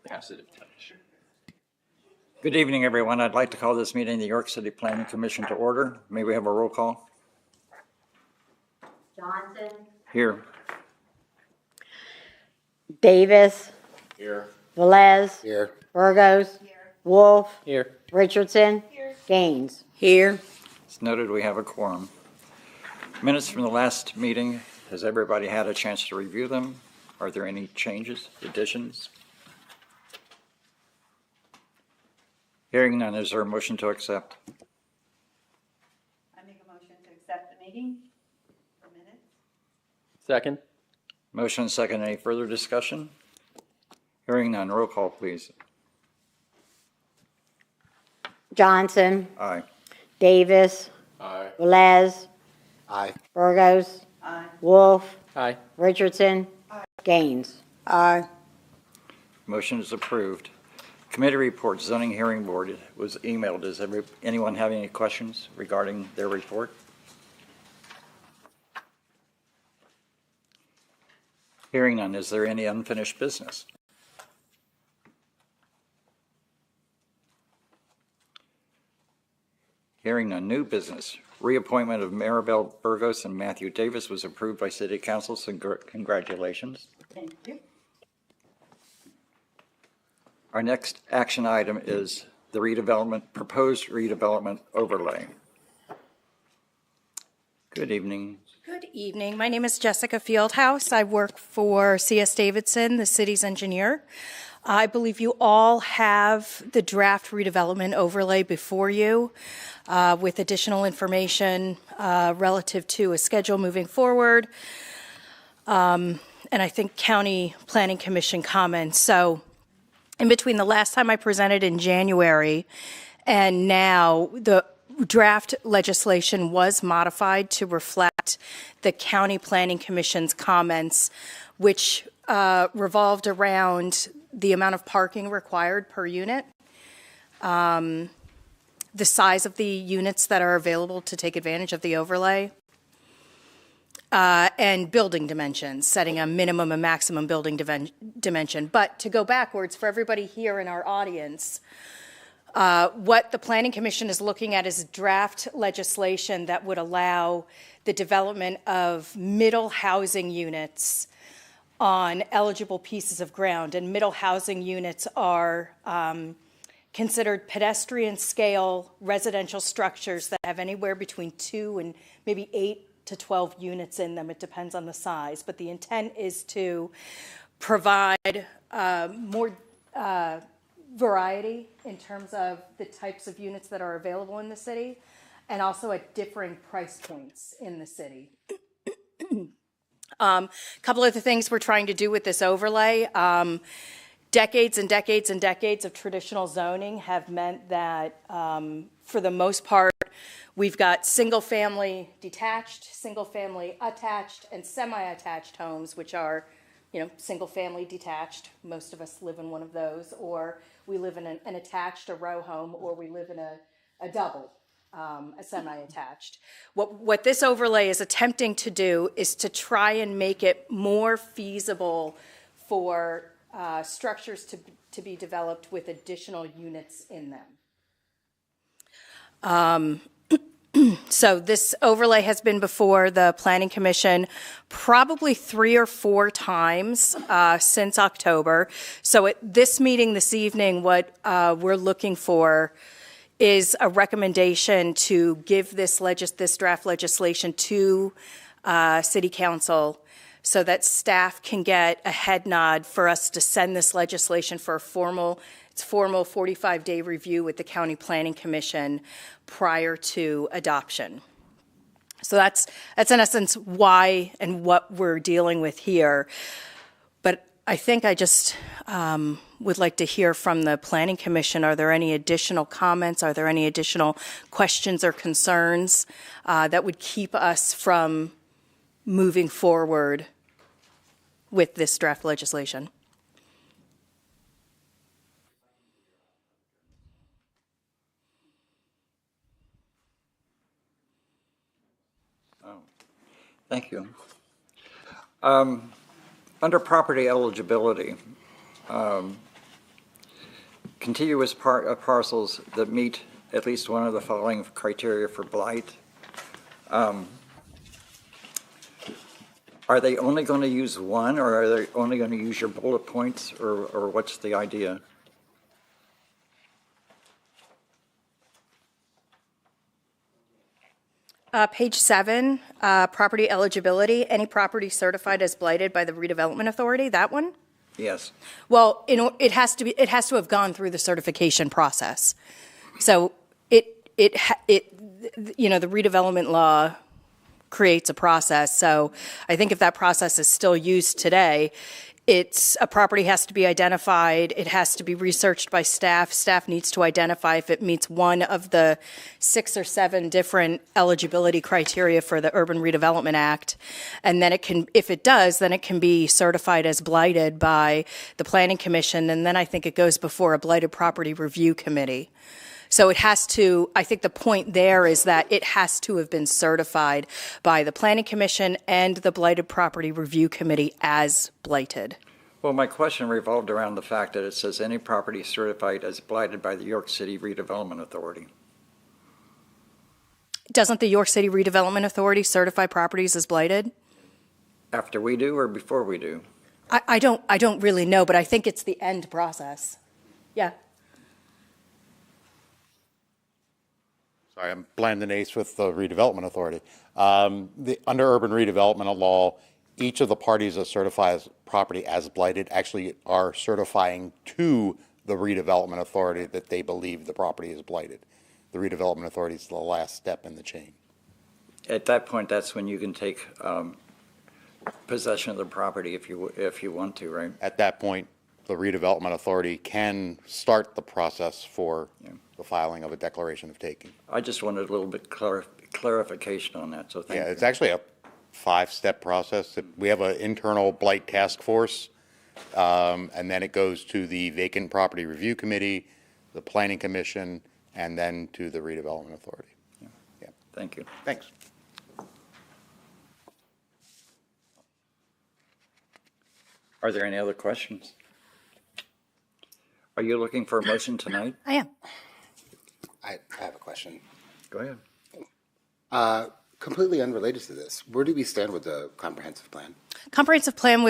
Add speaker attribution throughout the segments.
Speaker 1: Positive touch.
Speaker 2: Good evening, everyone. I'd like to call this meeting of the York City Planning Commission to order. May we have a roll call?
Speaker 3: Johnson.
Speaker 2: Here.
Speaker 3: Davis.
Speaker 1: Here.
Speaker 3: Velez.
Speaker 1: Here.
Speaker 3: Burgos. Wolf.
Speaker 1: Here.
Speaker 3: Richardson. Gaines. Here.
Speaker 2: It's noted we have a quorum. Minutes from the last meeting. Has everybody had a chance to review them? Are there any changes, additions? Hearing none, is there a motion to accept?
Speaker 4: I make a motion to accept the meeting for minutes.
Speaker 1: Second.
Speaker 2: Motion and second. Any further discussion? Hearing none, roll call, please.
Speaker 3: Johnson.
Speaker 2: Aye.
Speaker 3: Davis.
Speaker 1: Aye.
Speaker 3: Velez.
Speaker 1: Aye.
Speaker 3: Burgos.
Speaker 4: Aye.
Speaker 3: Wolf.
Speaker 1: Aye.
Speaker 3: Richardson. Gaines. Aye.
Speaker 2: Motion is approved. Committee reports, zoning hearing board was emailed. Does anyone have any questions regarding their report? Hearing none, is there any unfinished business? Hearing none, new business. Reappointment of Maribel Burgos and Matthew Davis was approved by City Council, so congratulations.
Speaker 4: Thank you.
Speaker 2: Our next action item is the proposed redevelopment overlay. Good evening.
Speaker 5: Good evening. My name is Jessica Fieldhouse. I work for C.S. Davidson, the city's engineer. I believe you all have the draft redevelopment overlay before you with additional information relative to a schedule moving forward, and I think County Planning Commission comments. So in between the last time I presented in January and now, the draft legislation was modified to reflect the County Planning Commission's comments, which revolved around the amount of parking required per unit, the size of the units that are available to take advantage of the overlay, and building dimensions, setting a minimum and maximum building dimension. But to go backwards, for everybody here in our audience, what the Planning Commission is looking at is draft legislation that would allow the development of middle housing units on eligible pieces of ground. And middle housing units are considered pedestrian scale residential structures that have anywhere between 2 and maybe 8 to 12 units in them. It depends on the size, but the intent is to provide more variety in terms of the types of units that are available in the city, and also at differing price points in the city. A couple of the things we're trying to do with this overlay, decades and decades and decades of traditional zoning have meant that for the most part, we've got single-family detached, single-family attached, and semi-attached homes, which are, single-family detached. Most of us live in one of those, or we live in an attached, a row home, or we live in a double, a semi-attached. What this overlay is attempting to do is to try and make it more feasible for structures to be developed with additional units in them. So this overlay has been before the Planning Commission probably 3 or 4 times since October. So at this meeting this evening, what we're looking for is a recommendation to give this draft legislation to City Council so that staff can get a head nod for us to send this legislation for a formal 45-day review with the County Planning Commission prior to adoption. So that's in essence why and what we're dealing with here. But I think I just would like to hear from the Planning Commission. Are there any additional comments? Are there any additional questions or concerns that would keep us from moving forward with this draft legislation?
Speaker 2: Thank you. Under property eligibility, contiguous parcels that meet at least one of the following criteria for blight. Are they only going to use one, or are they only going to use your bullet points, or what's the idea?
Speaker 5: Page 7, property eligibility, any property certified as blighted by the redevelopment authority, that one?
Speaker 2: Yes.
Speaker 5: Well, it has to have gone through the certification process. So the redevelopment law creates a process. So I think if that process is still used today, a property has to be identified, it has to be researched by staff. Staff needs to identify if it meets one of the 6 or 7 different eligibility criteria for the Urban Redevelopment Act. And then if it does, then it can be certified as blighted by the Planning Commission. And then I think it goes before a Blighted Property Review Committee. So it has to, I think the point there is that it has to have been certified by the Planning Commission and the Blighted Property Review Committee as blighted.
Speaker 2: Well, my question revolved around the fact that it says any property certified as blighted by the York City Redevelopment Authority.
Speaker 5: Doesn't the York City Redevelopment Authority certify properties as blighted?
Speaker 2: After we do or before we do?
Speaker 5: I don't really know, but I think it's the end process. Yeah.
Speaker 6: Sorry, I'm Blandon Ace with the Redevelopment Authority. Under urban redevelopment law, each of the parties that certify as property as blighted actually are certifying to the redevelopment authority that they believe the property is blighted. The redevelopment authority is the last step in the chain.
Speaker 2: At that point, that's when you can take possession of the property if you want to, right?
Speaker 6: At that point, the redevelopment authority can start the process for the filing of a declaration of taking.
Speaker 2: I just wanted a little bit clarification on that, so thank you.
Speaker 6: Yeah, it's actually a 5-step process. We have an internal blight task force, and then it goes to the Vacant Property Review Committee, the Planning Commission, and then to the Redevelopment Authority. Yeah.
Speaker 2: Thank you.
Speaker 6: Thanks.
Speaker 2: Are there any other questions? Are you looking for a motion tonight?
Speaker 5: I am.
Speaker 1: I have a question.
Speaker 2: Go ahead.
Speaker 1: Completely unrelated to this, where do we stand with the comprehensive plan?
Speaker 5: Comprehensive plan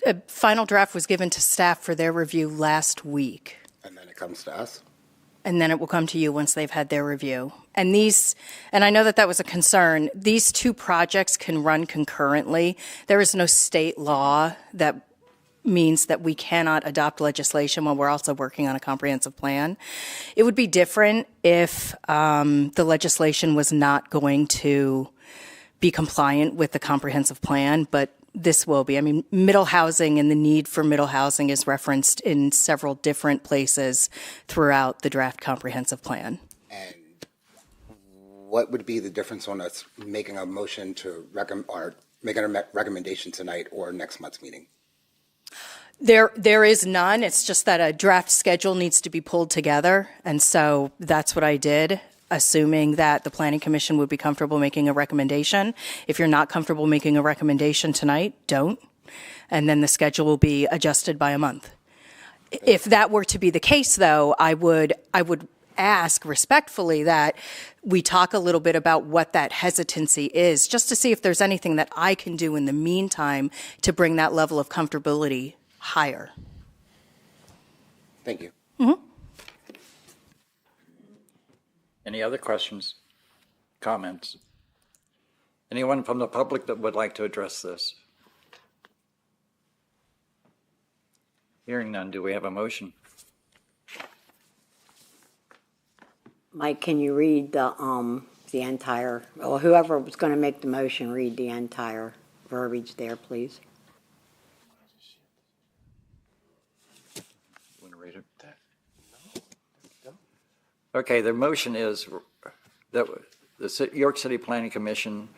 Speaker 5: a final draft was given to staff for their review last week.
Speaker 1: And then it comes to us?
Speaker 5: And then it will come to you once they've had their review. And I know that was a concern, these 2 projects can run concurrently. There is no state law that means that we cannot adopt legislation while we're also working on a comprehensive plan. It would be different if the legislation was not going to be compliant with the comprehensive plan, but this will be. I mean, middle housing and the need for middle housing is referenced in several different places throughout the draft comprehensive plan.
Speaker 1: And what would be the difference on us making a motion to making a recommendation tonight or next month's meeting?
Speaker 5: There is none. It's just that a draft schedule needs to be pulled together. And so that's what I did, assuming that the Planning Commission would be comfortable making a recommendation. If you're not comfortable making a recommendation tonight, don't. And then the schedule will be adjusted by a month. If that were to be the case, though, I would ask respectfully that we talk a little bit about what that hesitancy is, just to see if there's anything that I can do in the meantime to bring that level of comfortability higher.
Speaker 1: Thank you.
Speaker 5: Mm-hmm.
Speaker 2: Any other questions, comments? Anyone from the public that would like to address this? Hearing none, do we have a motion?
Speaker 3: Mike, can you read the entire, or whoever was going to make the motion, read the entire verbiage there, please?
Speaker 2: Want to read it? Okay, the motion is that the York City Planning Commission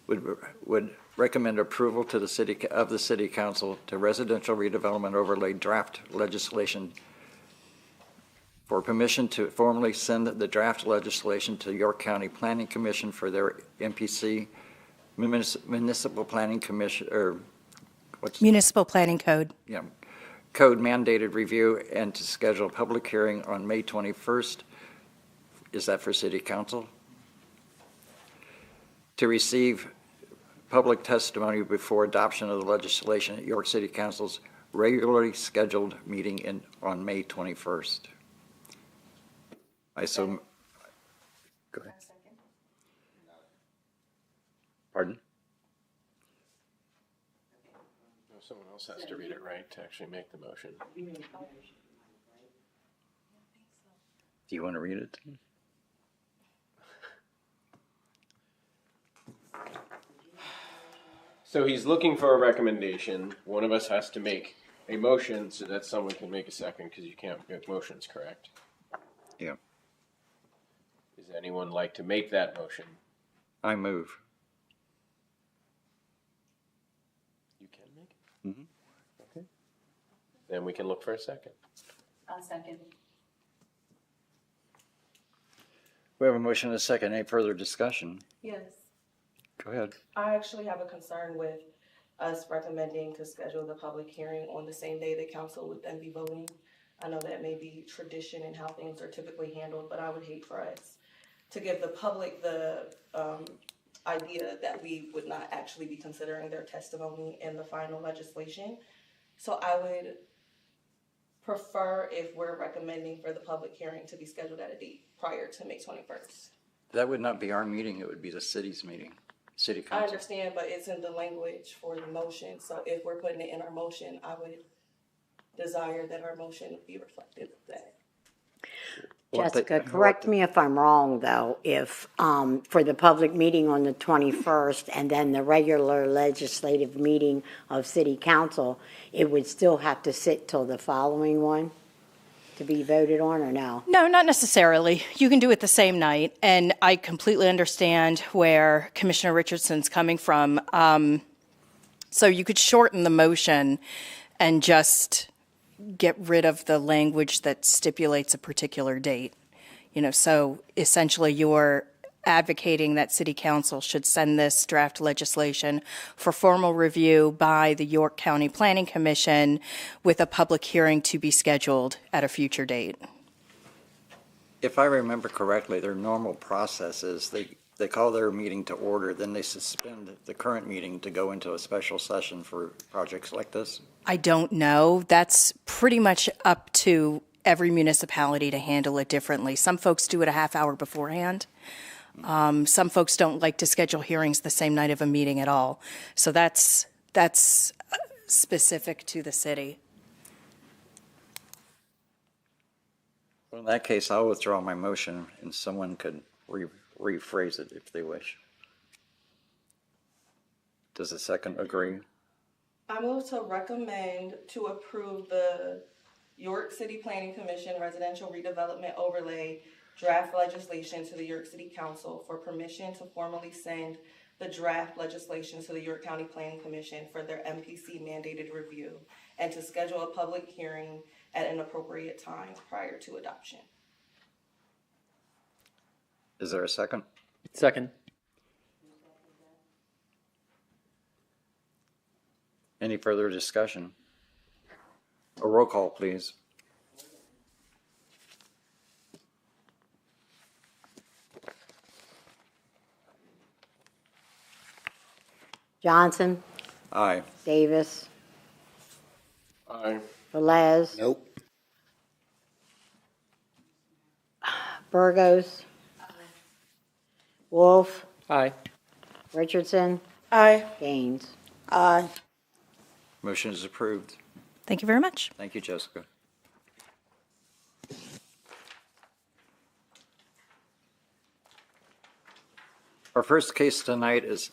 Speaker 2: would recommend approval to the City Council to residential redevelopment overlay draft legislation for permission to formally send the draft legislation to York County Planning Commission for their MPC, Municipal Planning Commission, or what's
Speaker 5: Municipal Planning Code.
Speaker 2: yeah, code mandated review and to schedule a public hearing on May 21st. Is that for city council? To receive public testimony before adoption of the legislation at York City Council's regularly scheduled meeting on May 21st. I so. Go ahead. Pardon?
Speaker 7: Someone else has to read it, right, to actually make the motion.
Speaker 2: Do you want to read it?
Speaker 7: So he's looking for a recommendation. One of us has to make a motion so that someone can make a second, because you can't make motions, correct?
Speaker 2: Yeah.
Speaker 7: Does anyone like to make that motion?
Speaker 2: I move.
Speaker 7: You can make it? Okay. Then we can look for a second.
Speaker 4: I'll second.
Speaker 2: We have a motion and a second. Any further discussion?
Speaker 8: Yes,
Speaker 2: Go ahead.
Speaker 8: I actually have a concern with us recommending to schedule the public hearing on the same day that council would then be voting. I know that may be tradition and how things are typically handled, but I would hate for us to give the public the idea that we would not actually be considering their testimony in the final legislation. So I would prefer if we're recommending for the public hearing to be scheduled at a date prior to May 21st.
Speaker 2: That would not be our meeting. It would be the city's meeting, city
Speaker 8: I
Speaker 2: council.
Speaker 8: understand, but it's in the language for the motion, so if we're putting it in our motion, I would desire that our motion be reflective of that.
Speaker 3: Jessica, correct me if I'm wrong, though, if, for the public meeting on the 21st and then the regular legislative meeting of city council, it would still have to sit till the following one to be voted on, or no?
Speaker 5: No, not necessarily. You can do it the same night, and I completely understand where Commissioner Richardson's coming from. So you could shorten the motion and just get rid of the language that stipulates a particular date. So essentially you're advocating that City Council should send this draft legislation for formal review by the York County Planning Commission with a public hearing to be scheduled at a future date.
Speaker 2: If I remember correctly, their normal process is they call their meeting to order, then they suspend the current meeting to go into a special session for projects like this.
Speaker 5: I don't know. That's pretty much up to every municipality to handle it differently. Some folks do it a half hour beforehand. Some folks don't like to schedule hearings the same night of a meeting at all. So that's specific to the city.
Speaker 2: Well, in that case, I'll withdraw my motion and someone could rephrase it if they wish. Does the second agree?
Speaker 8: I move to recommend to approve the York City Planning Commission Residential Redevelopment Overlay draft legislation to the York City Council for permission to formally send the draft legislation to the York County Planning Commission for their MPC mandated review and to schedule a public hearing at an appropriate time prior to adoption.
Speaker 2: Is there a second?
Speaker 9: Second.
Speaker 2: Any further discussion? A roll call, please.
Speaker 3: Johnson,
Speaker 2: Aye.
Speaker 3: Davis,
Speaker 7: Aye.
Speaker 3: Velez,
Speaker 1: Nope.
Speaker 3: Burgos, Wolf,
Speaker 9: Aye.
Speaker 3: Richardson,
Speaker 8: Aye.
Speaker 3: Gaines.
Speaker 8: Aye.
Speaker 2: Motion is approved.
Speaker 5: Thank you very much.
Speaker 2: Thank you, Jessica. Our first case tonight is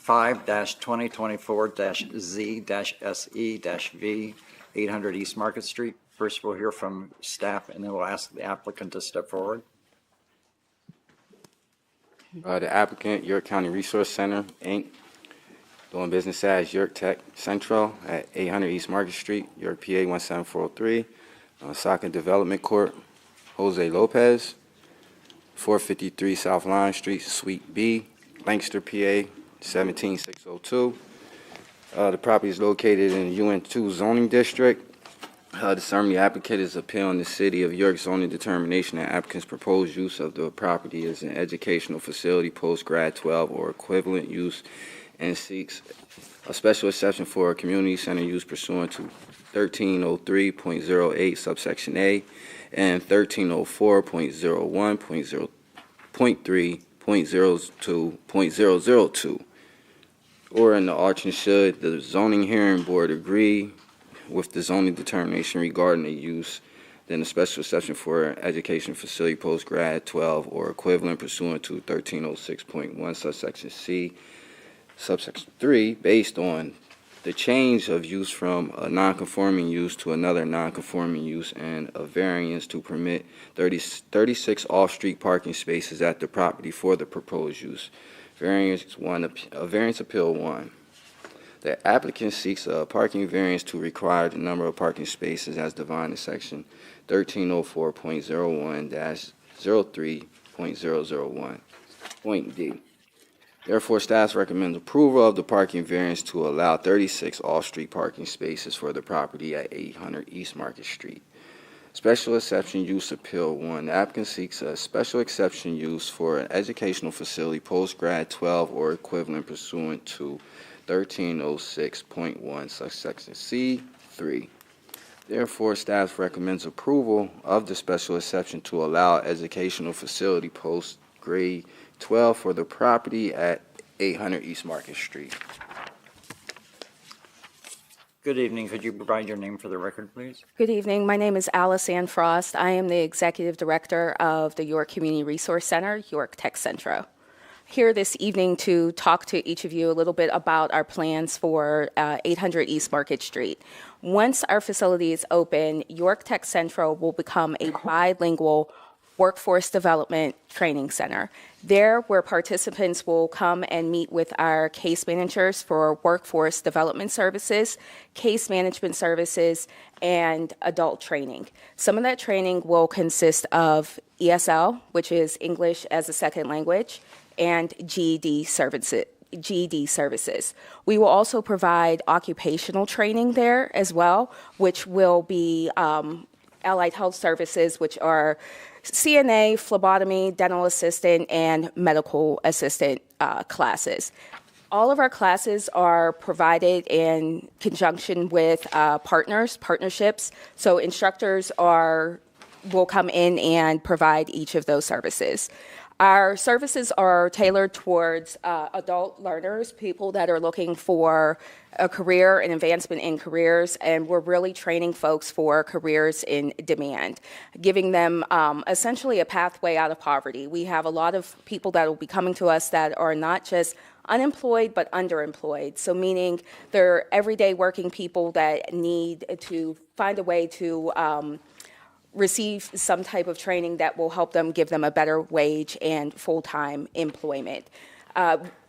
Speaker 2: 5-2024-Z-SE-V, 800 East Market Street. First, we'll hear from staff, and then we'll ask the applicant to step forward.
Speaker 10: The applicant, York County Resource Center, Inc., doing business as York Tech Central at 800 East Market Street, York, PA 17403. Socket Development Corp., Jose Lopez, 453 South Line Street, Suite B, Lancaster, PA 17602. The property is located in the UN2 zoning district. The summary applicant is appealing the City of York zoning determination that applicant's proposed use of the property is an educational facility, post-grad 12 or equivalent use, and seeks a special exception for a community center use pursuant to 1303.08 subsection A and 1304.0.3.002.002. Or in the alternate, should the zoning hearing board agree with the zoning determination regarding the use, then a special exception for an education facility post-grad 12 or equivalent pursuant to 1306.1 subsection C, subsection 3, based on the change of use from a non-conforming use to another non-conforming use and a variance to permit 36 off-street parking spaces at the property for the proposed use. Variance appeal 1. The applicant seeks a parking variance to require the number of parking spaces as defined in section 1304.01-03.001. Point D. Therefore, staff recommends approval of the parking variance to allow 36 off-street parking spaces for the property at 800 East Market Street. Special exception use appeal 1. The applicant seeks a special exception use for an educational facility post-grad 12 or equivalent pursuant to 1306.1 subsection C 3. Therefore, staff recommends approval of the special exception to allow educational facility post-grade 12 for the property at 800 East Market Street.
Speaker 2: Good evening. Could you provide your name for the record, please?
Speaker 9: Good evening. My name is Alice Ann Frost. I am the Executive Director of the York Community Resource Center, York Tech Centro. Here this evening to talk to each of you a little bit about our plans for 800 East Market Street. Once our facility is open, York Tech Centro will become a bilingual workforce development training center. There, where participants will come and meet with our case managers for workforce development services, case management services, and adult training. Some of that training will consist of ESL, which is English as a Second Language, and GED services. We will also provide occupational training there as well, which will be allied health services, which are CNA, phlebotomy, dental assistant, and medical assistant classes. All of our classes are provided in conjunction with partnerships. So instructors will come in and provide each of those services. Our services are tailored towards adult learners, people that are looking for a career and advancement in careers, and we're really training folks for careers in demand, giving them essentially a pathway out of poverty. We have a lot of people that will be coming to us that are not just unemployed but underemployed, so meaning they're everyday working people that need to find a way to receive some type of training that will help them, give them a better wage and full-time employment.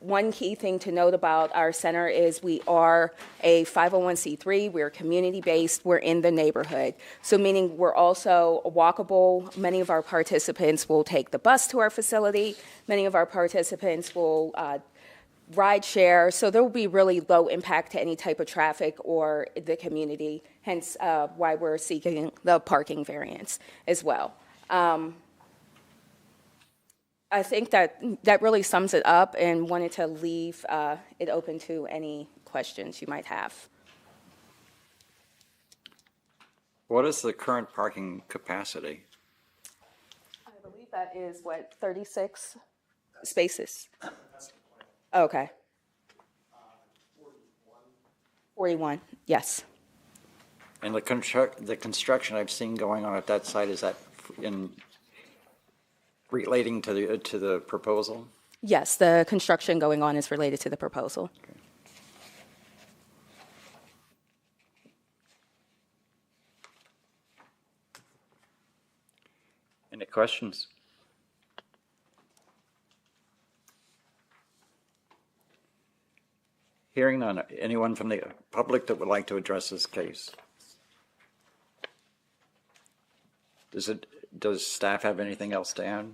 Speaker 9: One key thing to note about our center is we are a 501c3, we're community-based, we're in the neighborhood. So meaning we're also walkable. Many of our participants will take the bus to our facility. Many of our participants will ride share, so there will be really low impact to any type of traffic or the community, hence why we're seeking the parking variance as well. I think that really sums it up, and wanted to leave it open to any questions you might have.
Speaker 2: What is the current parking capacity?
Speaker 9: I believe that is, 36 spaces? Okay. 41, yes.
Speaker 2: And the construction I've seen going on at that site, is that in relating to the proposal?
Speaker 9: Yes, the construction going on is related to the proposal.
Speaker 2: Okay. Any questions? Hearing none. Anyone from the public that would like to address this case? Does staff have anything else to add?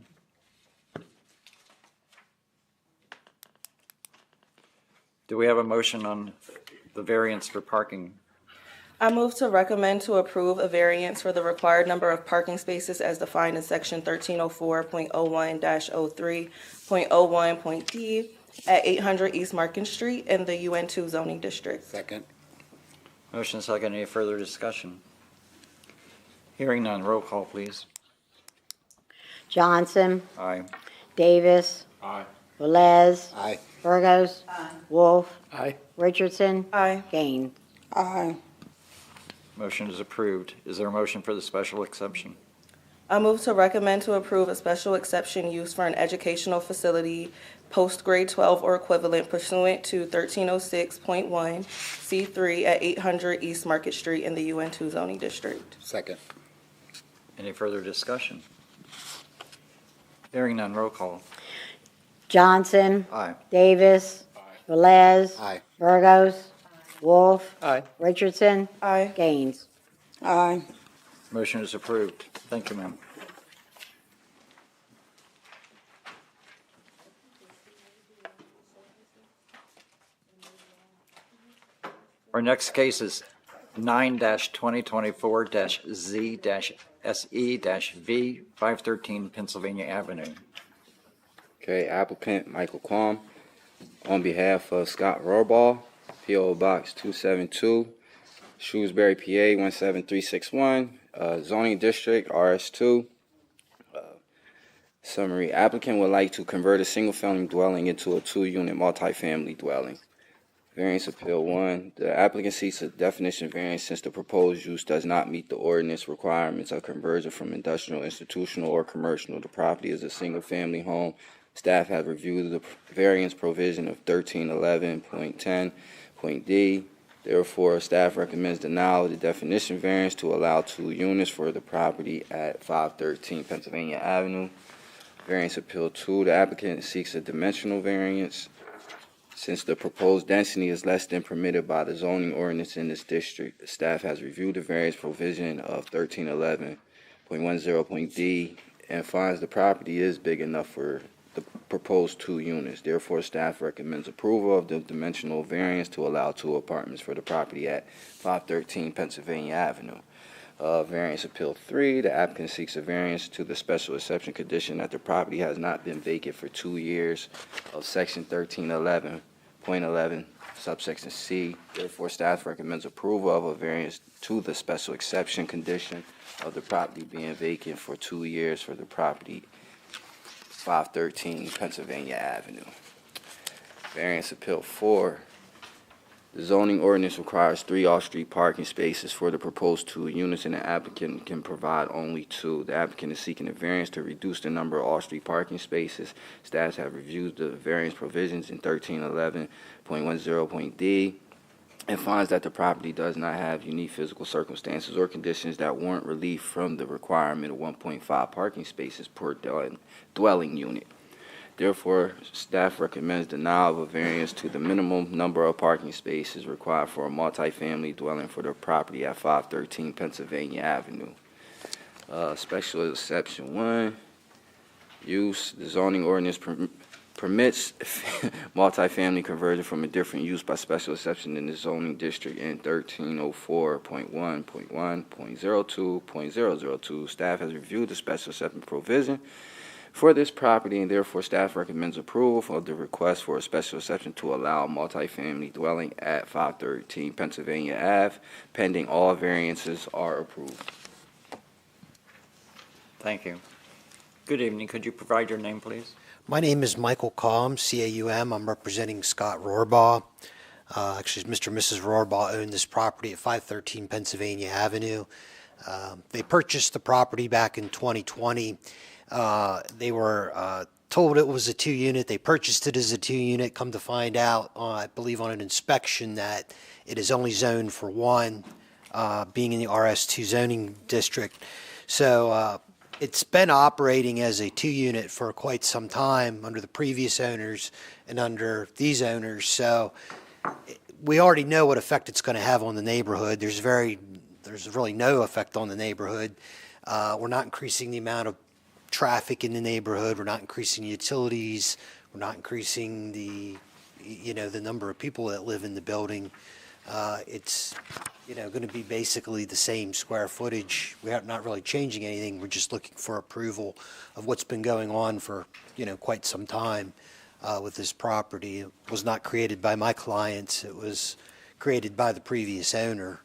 Speaker 2: Do we have a motion on the variance for parking?
Speaker 8: I move to recommend to approve a variance for the required number of parking spaces as defined in section 1304.01-03.01.d at 800 East Market Street in the UN2 zoning district.
Speaker 1: Second.
Speaker 2: Motion second. Any further discussion? Hearing none. Roll call, please.
Speaker 3: Johnson,
Speaker 2: Aye.
Speaker 3: Davis,
Speaker 7: Aye.
Speaker 3: Velez,
Speaker 1: Aye.
Speaker 3: Burgos,
Speaker 4: Aye.
Speaker 3: Wolf,
Speaker 2: Aye.
Speaker 3: Richardson,
Speaker 8: Aye.
Speaker 3: Gaines.
Speaker 11: Aye.
Speaker 2: Motion is approved. Is there a motion for the special exception?
Speaker 8: I move to recommend to approve a special exception use for an educational facility post-grade 12 or equivalent pursuant to 1306.1 C3 at 800 East Market Street in the UN2 zoning district.
Speaker 1: Second.
Speaker 2: Any further discussion? Hearing none. Roll call.
Speaker 3: Johnson,
Speaker 2: Aye.
Speaker 3: Davis, Velez,
Speaker 1: Aye.
Speaker 3: Burgos, Wolf,
Speaker 2: Aye.
Speaker 3: Richardson,
Speaker 8: Aye.
Speaker 3: Gaines.
Speaker 11: Aye.
Speaker 2: Motion is approved. Thank you, ma'am. Our next case is 9-2024-Z-SE-V, 513 Pennsylvania Avenue.
Speaker 10: Okay, applicant Michael Quam. On behalf of Scott Rohrball, P.O. Box 272, Shrewsbury, PA 17361, zoning district RS2. Summary, applicant would like to convert a single-family dwelling into a two-unit multifamily dwelling. Variance Appeal 1, the applicant seeks a definition variance since the proposed use does not meet the ordinance requirements of conversion from industrial, institutional, or commercial. The property is a single-family home. Staff has reviewed the variance provision of 1311.10.d. Therefore, staff recommends denial of the definition variance to allow two units for the property at 513 Pennsylvania Avenue. Variance Appeal 2, the applicant seeks a dimensional variance since the proposed density is less than permitted by the zoning ordinance in this district. Staff has reviewed the variance provision of 1311.10.d and finds the property is big enough for the proposed two units. Therefore, staff recommends approval of the dimensional variance to allow two apartments for the property at 513 Pennsylvania Avenue. Variance Appeal 3, the applicant seeks a variance to the special exception condition that the property has not been vacant for 2 years of section 1311.11, subsection C. Therefore, staff recommends approval of a variance to the special exception condition of the property being vacant for 2 years for the property 513 Pennsylvania Avenue. Variance Appeal 4. The zoning ordinance requires 3 off-street parking spaces for the proposed two units, and the applicant can provide only 2. The applicant is seeking a variance to reduce the number of off-street parking spaces. Staff have reviewed the variance provisions in 1311.10.d and finds that the property does not have unique physical circumstances or conditions that warrant relief from the requirement of 1.5 parking spaces per dwelling unit. Therefore, staff recommends denial of a variance to the minimum number of parking spaces required for a multifamily dwelling for the property at 513 Pennsylvania Avenue. Special exception 1, use. The zoning ordinance permits multifamily conversion from a different use by special exception in the zoning district in 1304.1.1.02.002. Staff has reviewed the special exception provision for this property, and therefore staff recommends approval of the request for a special exception to allow a multifamily dwelling at 513 Pennsylvania Ave, pending all variances are approved.
Speaker 2: Thank you. Good evening. Could you provide your name, please?
Speaker 12: My name is Michael Calm, C-A-U-M. I'm representing Scott Rohrball. Actually, Mr. and Mrs. Rohrball own this property at 513 Pennsylvania Avenue. They purchased the property back in 2020. They were told it was a 2-unit. They purchased it as a 2-unit. Come to find out, I believe on an inspection, that it is only zoned for 1, being in the RS2 zoning district. So it's been operating as a 2-unit for quite some time under the previous owners and under these owners. So we already know what effect it's going to have on the neighborhood. There's really no effect on the neighborhood. We're not increasing the amount of traffic in the neighborhood. We're not increasing utilities. We're not increasing the number of people that live in the building. It's going to be basically the same square footage. We are not really changing anything. We're just looking for approval of what's been going on for, quite some time with this property. It was not created by my clients. It was created by the previous owner.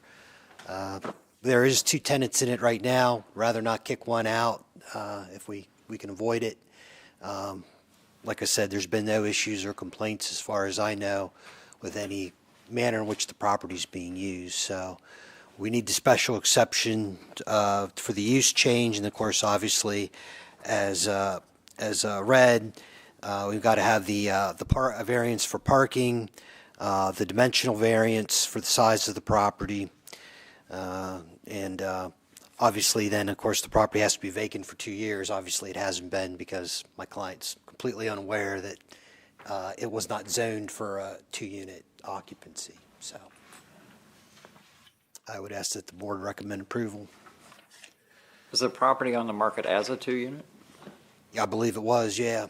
Speaker 12: There is 2 tenants in it right now. Rather not kick one out if we can avoid it. Like I said, there's been no issues or complaints as far as I know with any manner in which the property is being used. So we need the special exception for the use change, and of course, obviously, as read, we've got to have the variance for parking, the dimensional variance for the size of the property, and obviously, then of course, the property has to be vacant for 2 years. Obviously, it hasn't been because my client's completely unaware that it was not zoned for a 2-unit occupancy. So I would ask that the board recommend approval.
Speaker 2: Is the property on the market as a 2-unit?
Speaker 12: Yeah, I believe it was, yeah.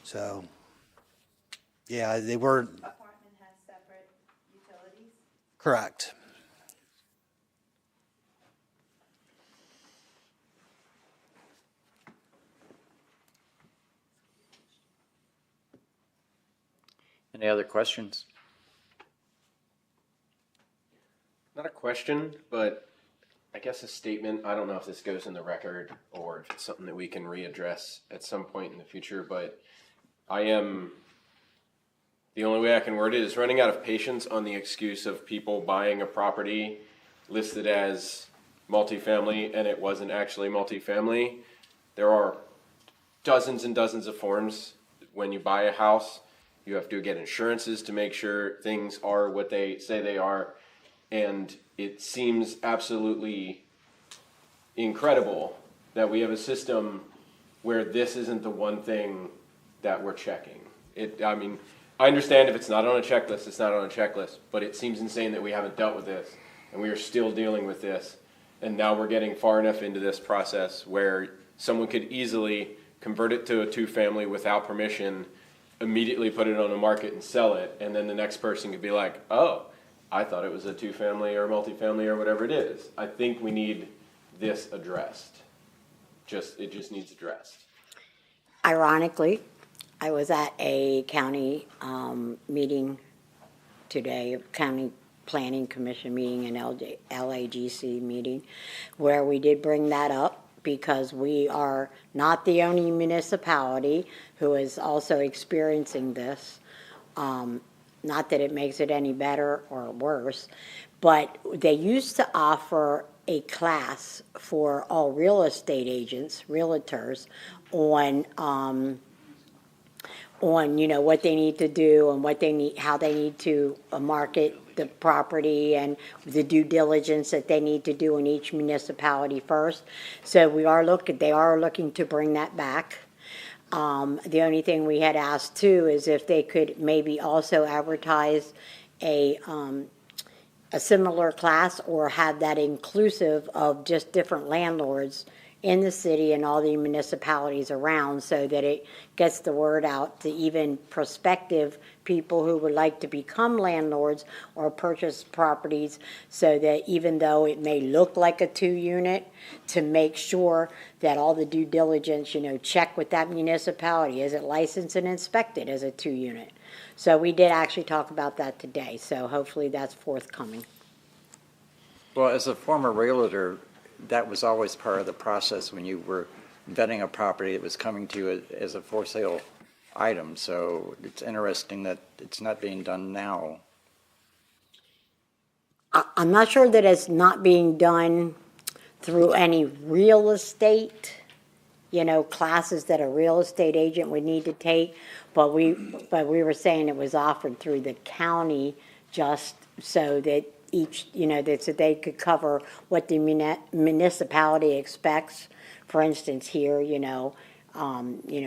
Speaker 12: So, yeah, they were
Speaker 4: Apartment has separate utilities?
Speaker 12: correct.
Speaker 2: Any other questions?
Speaker 7: Not a question, but I guess a statement. I don't know if this goes in the record or if it's something that we can readdress at some point in the future, but the only way I can word it is running out of patience on the excuse of people buying a property listed as multifamily and it wasn't actually multifamily. There are dozens and dozens of forms when you buy a house. You have to get insurances to make sure things are what they say they are. And it seems absolutely incredible that we have a system where this isn't the one thing that we're checking. I understand if it's not on a checklist, it's not on a checklist, but it seems insane that we haven't dealt with this and we are still dealing with this. And now we're getting far enough into this process where someone could easily convert it to a 2-family without permission, immediately put it on the market and sell it, and then the next person could be like, oh, I thought it was a 2-family or multifamily or whatever it is. I think we need this addressed. It just needs addressed.
Speaker 3: Ironically, I was at a county meeting today, a county planning commission meeting, an LAGC meeting, where we did bring that up because we are not the only municipality who is also experiencing this. Not that it makes it any better or worse, but they used to offer a class for all real estate agents, realtors, on what they need to do and how they need to market the property and the due diligence that they need to do in each municipality first. So they are looking to bring that back. The only thing we had asked too is if they could maybe also advertise a similar class or have that inclusive of just different landlords in the city and all the municipalities around so that it gets the word out to even prospective people who would like to become landlords or purchase properties so that even though it may look like a 2-unit, to make sure that all the due diligence, check with that municipality. Is it licensed and inspected as a 2-unit? So we did actually talk about that today, so hopefully that's forthcoming.
Speaker 2: Well, as a former realtor, that was always part of the process when you were vetting a property that was coming to you as a for sale item. So it's interesting that it's not being done now.
Speaker 3: I'm not sure that it's not being done through any real estate, classes that a real estate agent would need to take, but we were saying it was offered through the county just so that each, that they could cover what the municipality expects. For instance, here,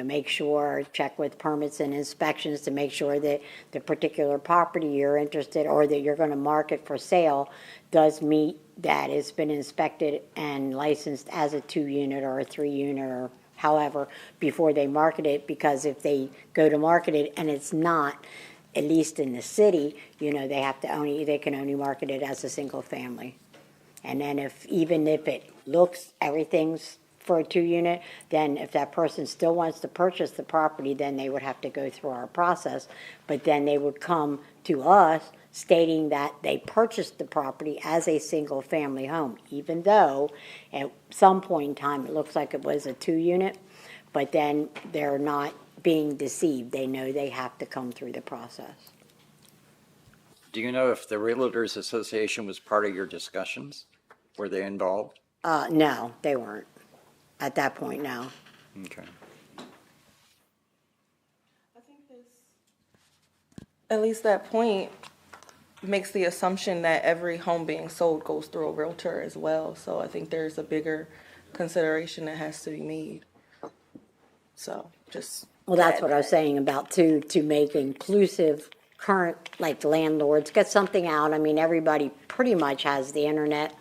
Speaker 3: make sure, check with permits and inspections to make sure that the particular property you're interested or that you're going to market for sale does meet that it's been inspected and licensed as a 2-unit or a 3-unit or however before they market it, because if they go to market it and it's not, at least in the city, they can only market it as a single family. And then even if it looks, everything's for a 2-unit, then if that person still wants to purchase the property, then they would have to go through our process. But then they would come to us stating that they purchased the property as a single-family home, even though at some point in time it looks like it was a 2-unit, but then they're not being deceived. They know they have to come through the process.
Speaker 2: Do you know if the Realtors Association was part of your discussions? Were they involved?
Speaker 3: No, they weren't. At that point, no.
Speaker 2: Okay.
Speaker 8: I think at least that point makes the assumption that every home being sold goes through a realtor as well. So I think there's a bigger consideration that has to be made. So just.
Speaker 3: Well, that's what I was saying about to make inclusive current, like landlords, get something out. I mean, everybody pretty much has the internet,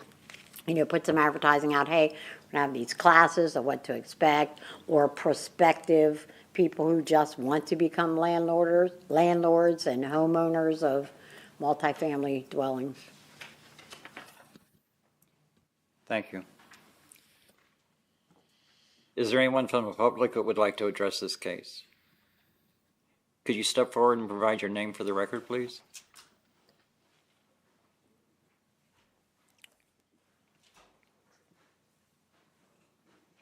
Speaker 3: put some advertising out, hey, we're gonna have these classes of what to expect, or prospective people who just want to become landlords and homeowners of multifamily dwellings.
Speaker 2: Thank you. Is there anyone from the public that would like to address this case? Could you step forward and provide your name for the record, please?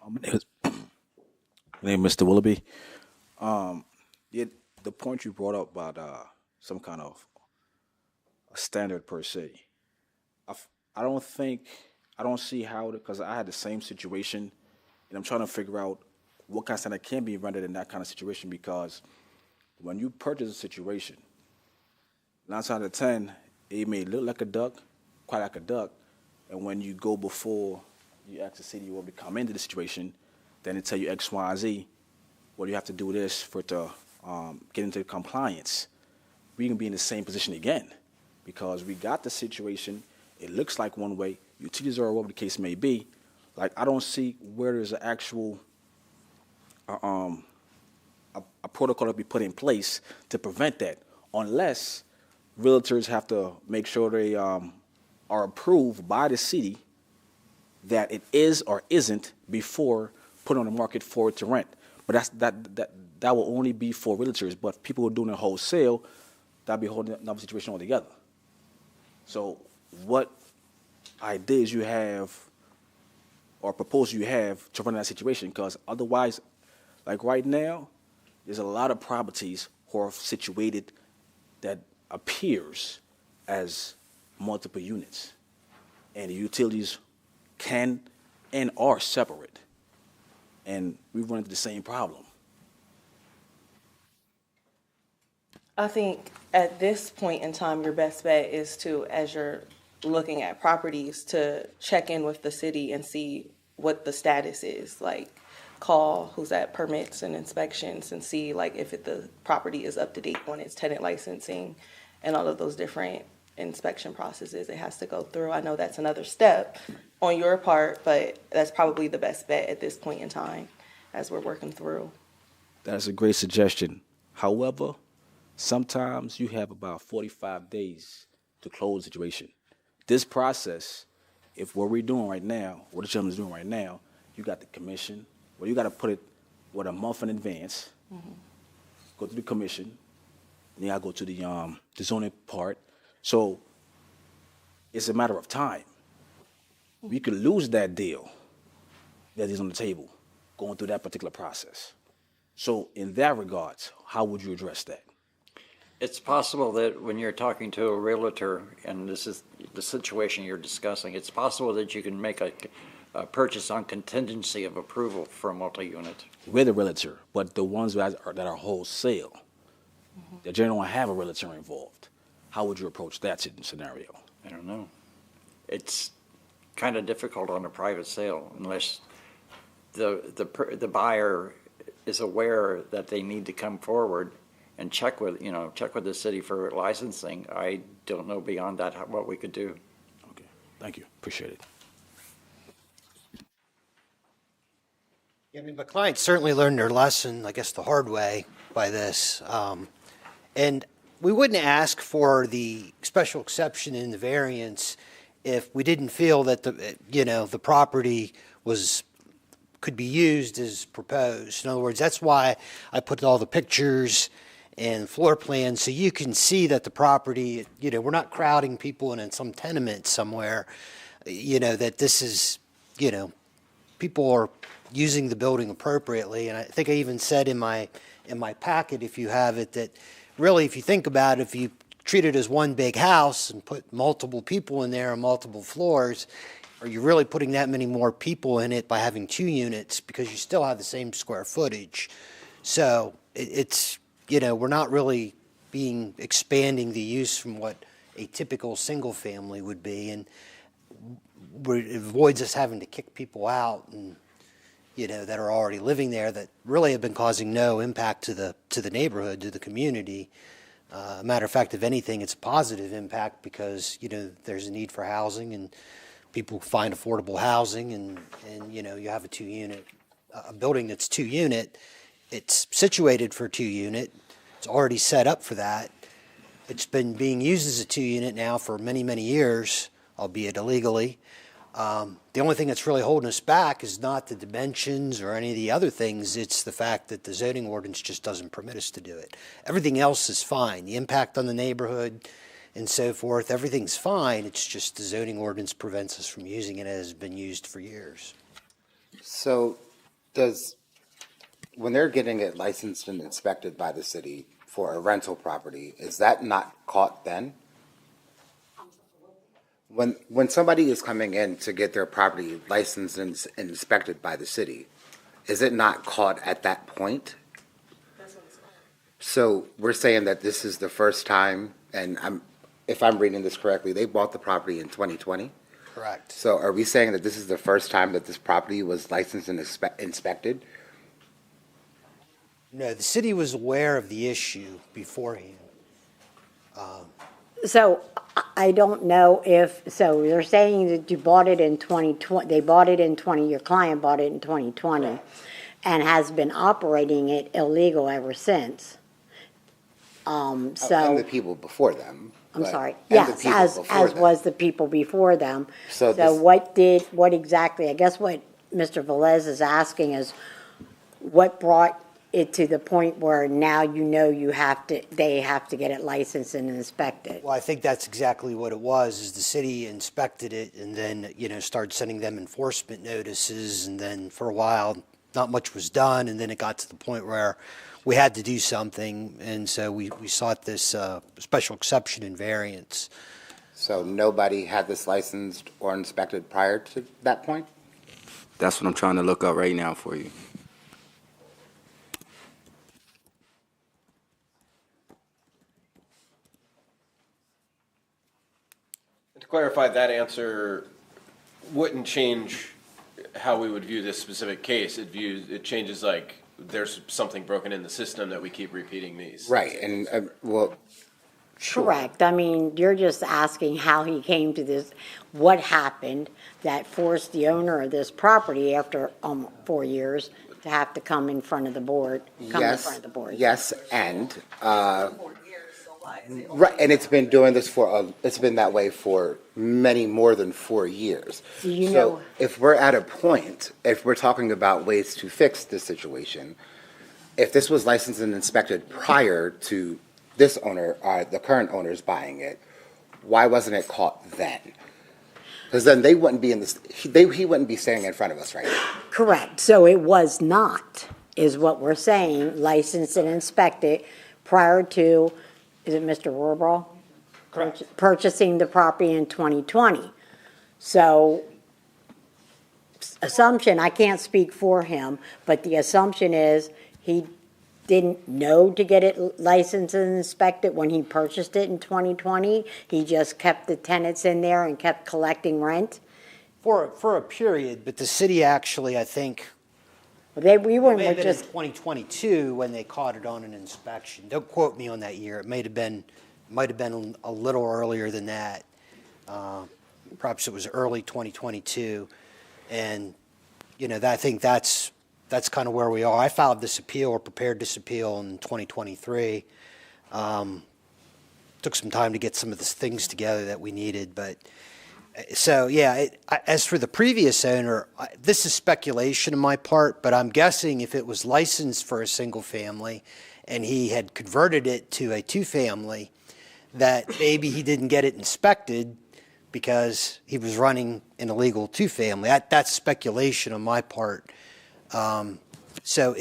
Speaker 11: My name is Mr. Willoughby. The point you brought up about some kind of a standard per se, I don't see how, because I had the same situation, and I'm trying to figure out what kind of standard can be rendered in that kind of situation, because when you purchase a situation, 9 times out of 10, it may look like a duck, quite like a duck, and when you go before you ask the city you want to come into the situation, then they tell you X, Y, Z. Well, you have to do this for it to get into compliance. We can be in the same position again, because we got the situation. It looks like one way. Utilities are whatever the case may be. Like, I don't see where there's an actual a protocol to be put in place to prevent that, unless realtors have to make sure they are approved by the city that it is or isn't before put on the market for it to rent. But that will only be for realtors. But people who are doing it wholesale, that'd be a whole another situation altogether. So what ideas you have or proposals you have to run that situation? Because otherwise, like right now, there's a lot of properties who are situated that appears as multiple units, and the utilities can and are separate, and we run into the same problem.
Speaker 8: I think at this point in time, your best bet is to, as you're looking at properties, to check in with the city and see what the status is. Like, call who's at permits and inspections and see like if the property is up to date on its tenant licensing and all of those different inspection processes it has to go through. I know that's another step on your part, but that's probably the best bet at this point in time as we're working through.
Speaker 11: That's a great suggestion. However, sometimes you have about 45 days to close the situation. This process, if what we're doing right now, what the gentleman's doing right now, you got the commission, well, you got to put it a month in advance, go to the commission, then I go to the zoning part. So it's a matter of time. We could lose that deal that is on the table going through that particular process. So in that regards, how would you address that?
Speaker 2: It's possible that when you're talking to a realtor, and this is the situation you're discussing, it's possible that you can make a purchase on contingency of approval for a multi-unit.
Speaker 11: With a realtor, but the ones that are wholesale, that generally don't have a realtor involved, how would you approach that scenario?
Speaker 2: I don't know. It's kind of difficult on a private sale unless the buyer is aware that they need to come forward and check with the city for licensing. I don't know beyond that what we could do.
Speaker 11: Okay, thank you, appreciate it.
Speaker 12: Yeah, I mean, my clients certainly learned their lesson, I guess, the hard way by this. And we wouldn't ask for the special exception in the variance if we didn't feel that the property could be used as proposed. In other words, that's why I put all the pictures and floor plans, so you can see that the property, we're not crowding people in some tenement somewhere, that this is, people are using the building appropriately. And I think I even said in my packet, if you have it, that really, if you think about it, if you treat it as one big house and put multiple people in there on multiple floors, are you really putting that many more people in it by having 2 units, because you still have the same square footage? So it's, we're not really expanding the use from what a typical single family would be, and it avoids us having to kick people out and that are already living there, that really have been causing no impact to the neighborhood, to the community. Matter of fact, if anything, it's a positive impact, because there's a need for housing and people find affordable housing, and you have a building that's 2 unit. It's situated for 2 unit. It's already set up for that. It's been being used as a 2 unit now for many, many years, albeit illegally. The only thing that's really holding us back is not the dimensions or any of the other things. It's the fact that the zoning ordinance just doesn't permit us to do it. Everything else is fine. The impact on the neighborhood and so forth, everything's fine. It's just the zoning ordinance prevents us from using it as it's been used for years.
Speaker 1: So when they're getting it licensed and inspected by the city for a rental property, is that not caught then? When somebody is coming in to get their property licensed and inspected by the city, is it not caught at that point? So we're saying that this is the first time, and if I'm reading this correctly, they bought the property in 2020?
Speaker 12: Correct.
Speaker 1: So are we saying that this is the first time that this property was licensed and inspected?
Speaker 12: No, the city was aware of the issue beforehand.
Speaker 3: So I don't know so they're saying that you bought it in 2020, your client bought it in 2020 and has been operating it illegal ever since.
Speaker 1: And the people before them.
Speaker 3: I'm sorry. Yes, as was the people before them.
Speaker 1: So
Speaker 3: what exactly, I guess what Mr. Velez is asking is what brought it to the point where now they have to get it licensed and inspected?
Speaker 12: Well, I think that's exactly what it was, is the city inspected it and then, started sending them enforcement notices, and then for a while, not much was done, and then it got to the point where we had to do something, and so we sought this special exception and variance.
Speaker 1: So nobody had this licensed or inspected prior to that point?
Speaker 10: That's what I'm trying to look up right now for you.
Speaker 7: To clarify, that answer wouldn't change how we would view this specific case. It changes like there's something broken in the system that we keep repeating these.
Speaker 1: Right, and sure.
Speaker 3: Correct. I mean, you're just asking how he came to this, what happened that forced the owner of this property after 4 years to have to come in front of the board.
Speaker 1: Yes, and right, and it's been doing this it's been that way for many more than 4 years. So if we're at a point, if we're talking about ways to fix this situation, if this was licensed and inspected prior to this owner, the current owners buying it, why wasn't it caught then? Because then they wouldn't be he wouldn't be standing in front of us right now.
Speaker 3: Correct. So it was not, is what we're saying, licensed and inspected prior to, is it Mr. Rohrbaugh? Correct. Purchasing the property in 2020. So assumption, I can't speak for him, but the assumption is he didn't know to get it licensed and inspected when he purchased it in 2020. He just kept the tenants in there and kept collecting rent.
Speaker 12: For a period, but the city actually, I think,
Speaker 3: we weren't
Speaker 12: in
Speaker 3: just
Speaker 12: 2022 when they caught it on an inspection. Don't quote me on that year. It might have been a little earlier than that. Perhaps it was early 2022, and I think that's kind of where we are. I filed this appeal or prepared this appeal in 2023. took some time to get some of the things together that we needed, but, so, yeah, as for the previous owner, this is speculation on my part, but I'm guessing if it was licensed for a single family and he had converted it to a two-family, that maybe he didn't get it inspected because he was running an illegal two-family. That's speculation on my part. So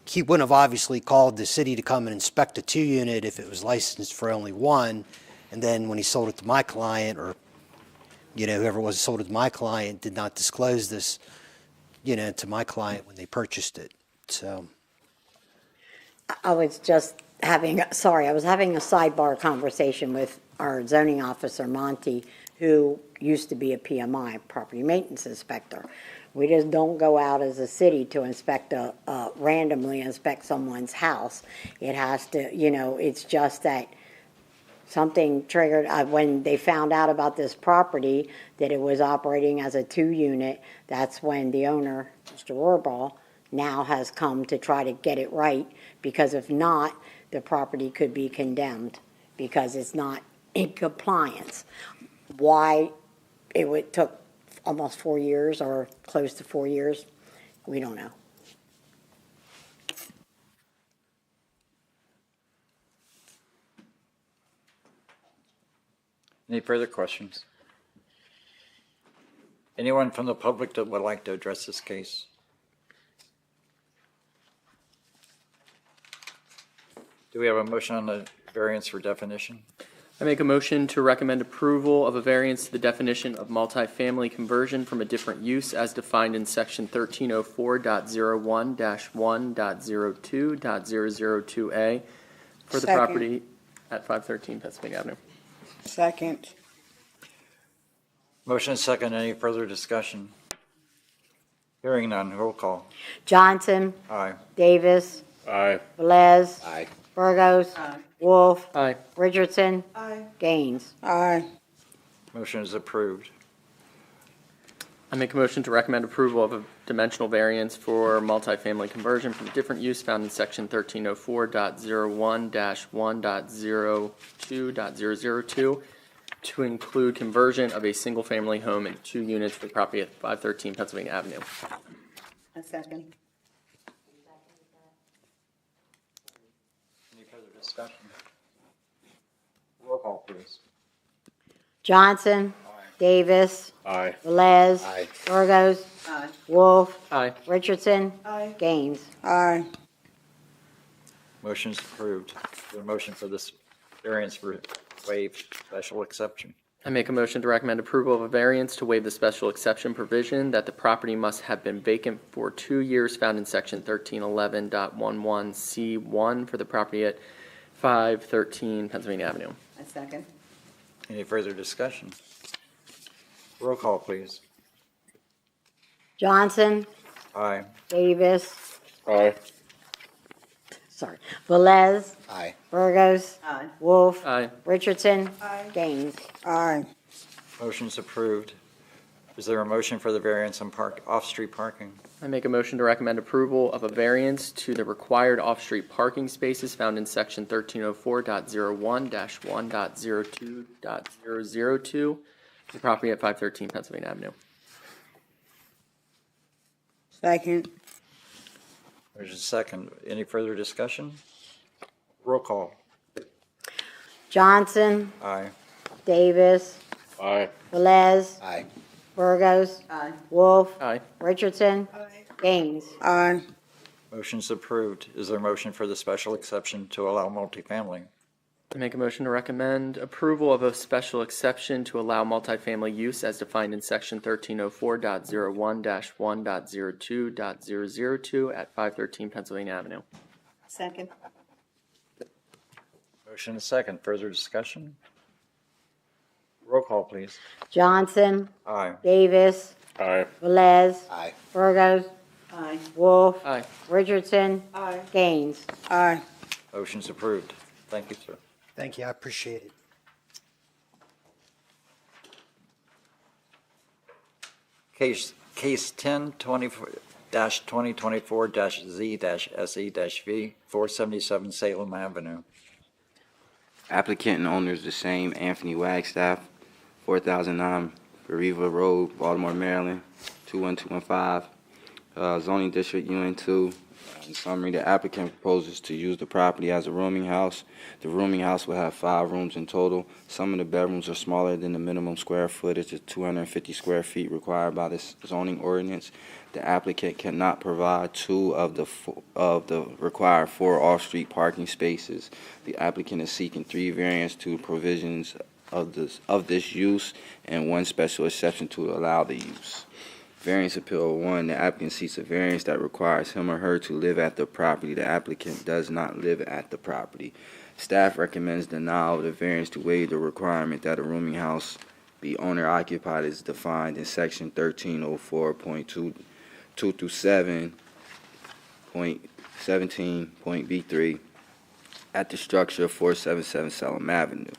Speaker 12: he wouldn't have obviously called the city to come and inspect a two-unit if it was licensed for only one, and then when he sold it to my client, or whoever was sold it to my client, did not disclose this, to my client when they purchased it. So
Speaker 3: I was just having a sidebar conversation with our zoning officer, Monty, who used to be a PMI, property maintenance inspector. We just don't go out as a city to randomly inspect someone's house. It has to, it's just that something triggered, when they found out about this property, that it was operating as a two-unit, that's when the owner, Mr. Rohrbaugh, now has come to try to get it right, because if not, the property could be condemned because it's not in compliance. Why it took almost 4 years or close to 4 years, we don't know.
Speaker 2: Any further questions? Anyone from the public that would like to address this case? Do we have a motion on the variance for definition?
Speaker 13: I make a motion to recommend approval of a variance to the definition of multifamily conversion from a different use as defined in section 1304.01-1.02.002A for the
Speaker 14: Second.
Speaker 13: property at 513 Pennsylvania Avenue.
Speaker 14: Second.
Speaker 2: Motion is second. Any further discussion? Hearing none. Roll call.
Speaker 3: Johnson,
Speaker 2: Aye.
Speaker 3: Davis,
Speaker 7: Aye.
Speaker 3: Velez,
Speaker 1: Aye.
Speaker 3: Burgos, Wolf,
Speaker 13: Aye.
Speaker 3: Richardson, Gaines.
Speaker 14: Aye.
Speaker 2: Motion is approved.
Speaker 13: I make a motion to recommend approval of a dimensional variance for multifamily conversion from a different use found in section 1304.01-1.02.002 to include conversion of a single-family home in 2 units for the property at 513 Pennsylvania Avenue.
Speaker 14: A second.
Speaker 2: Any further discussion? Roll call, please.
Speaker 3: Johnson, Davis,
Speaker 7: Aye.
Speaker 3: Velez,
Speaker 1: Aye.
Speaker 3: Burgos,
Speaker 14: Aye.
Speaker 3: Wolf,
Speaker 13: Aye.
Speaker 3: Richardson,
Speaker 14: Aye.
Speaker 3: Gaines.
Speaker 14: Aye.
Speaker 2: Motion is approved. The motion for this variance for waive special exception.
Speaker 13: I make a motion to recommend approval of a variance to waive the special exception provision that the property must have been vacant for 2 years found in section 1311.11C1 for the property at 513 Pennsylvania Avenue.
Speaker 14: A second.
Speaker 2: Any further discussion? Roll call, please.
Speaker 3: Johnson,
Speaker 2: Aye.
Speaker 3: Davis,
Speaker 7: Aye.
Speaker 3: Velez,
Speaker 1: Aye.
Speaker 3: Burgos,
Speaker 14: Aye.
Speaker 3: Wolf,
Speaker 13: Aye.
Speaker 3: Richardson, Gaines.
Speaker 14: Aye.
Speaker 2: Motion's approved. Is there a motion for the variance on off-street parking?
Speaker 13: I make a motion to recommend approval of a variance to the required off-street parking spaces found in section 1304.01-1.02.002, the property at 513 Pennsylvania Avenue.
Speaker 14: Second.
Speaker 2: There's a second. Any further discussion? Roll call.
Speaker 3: Johnson,
Speaker 2: Aye.
Speaker 3: Davis,
Speaker 7: Aye.
Speaker 3: Velez,
Speaker 1: Aye.
Speaker 3: Burgos,
Speaker 14: Aye.
Speaker 3: Wolf,
Speaker 13: Aye.
Speaker 3: Richardson, Gaines.
Speaker 14: Aye.
Speaker 2: Motion's approved. Is there a motion for the special exception to allow multifamily?
Speaker 13: I make a motion to recommend approval of a special exception to allow multifamily use as defined in section 1304.01-1.02.002 at 513 Pennsylvania Avenue.
Speaker 14: Second.
Speaker 2: Motion is second. Further discussion? Roll call, please.
Speaker 3: Johnson,
Speaker 2: Aye.
Speaker 3: Davis,
Speaker 7: Aye.
Speaker 3: Velez,
Speaker 1: Aye.
Speaker 3: Burgos,
Speaker 14: Aye.
Speaker 3: Wolf,
Speaker 13: Aye.
Speaker 3: Richardson,
Speaker 14: Aye.
Speaker 3: Gaines.
Speaker 14: Aye.
Speaker 2: Motion's approved. Thank you, sir.
Speaker 12: thank you, I appreciate it.
Speaker 2: Case 10-2024-Z-SE-V, 477 Salem Avenue.
Speaker 10: Applicant and owner is the same, Anthony Wagstaff, 4009 Beriva Road, Baltimore, Maryland, 21215. Zoning District UN2. In summary, the applicant proposes to use the property as a rooming house. The rooming house will have 5 rooms in total. Some of the bedrooms are smaller than the minimum square footage of 250 square feet required by this zoning ordinance. The applicant cannot provide 2 of the required 4 off-street parking spaces. The applicant is seeking 3 variants to provisions of this use and 1 special exception to allow the use. Variance Appeal 1, the applicant seeks a variance that requires him or her to live at the property. The applicant does not live at the property. Staff recommends denial of the variance to waive the requirement that a rooming house be owner-occupied as defined in Section 1304.2 through 7.17.B3 at the structure of 477 Salem Avenue.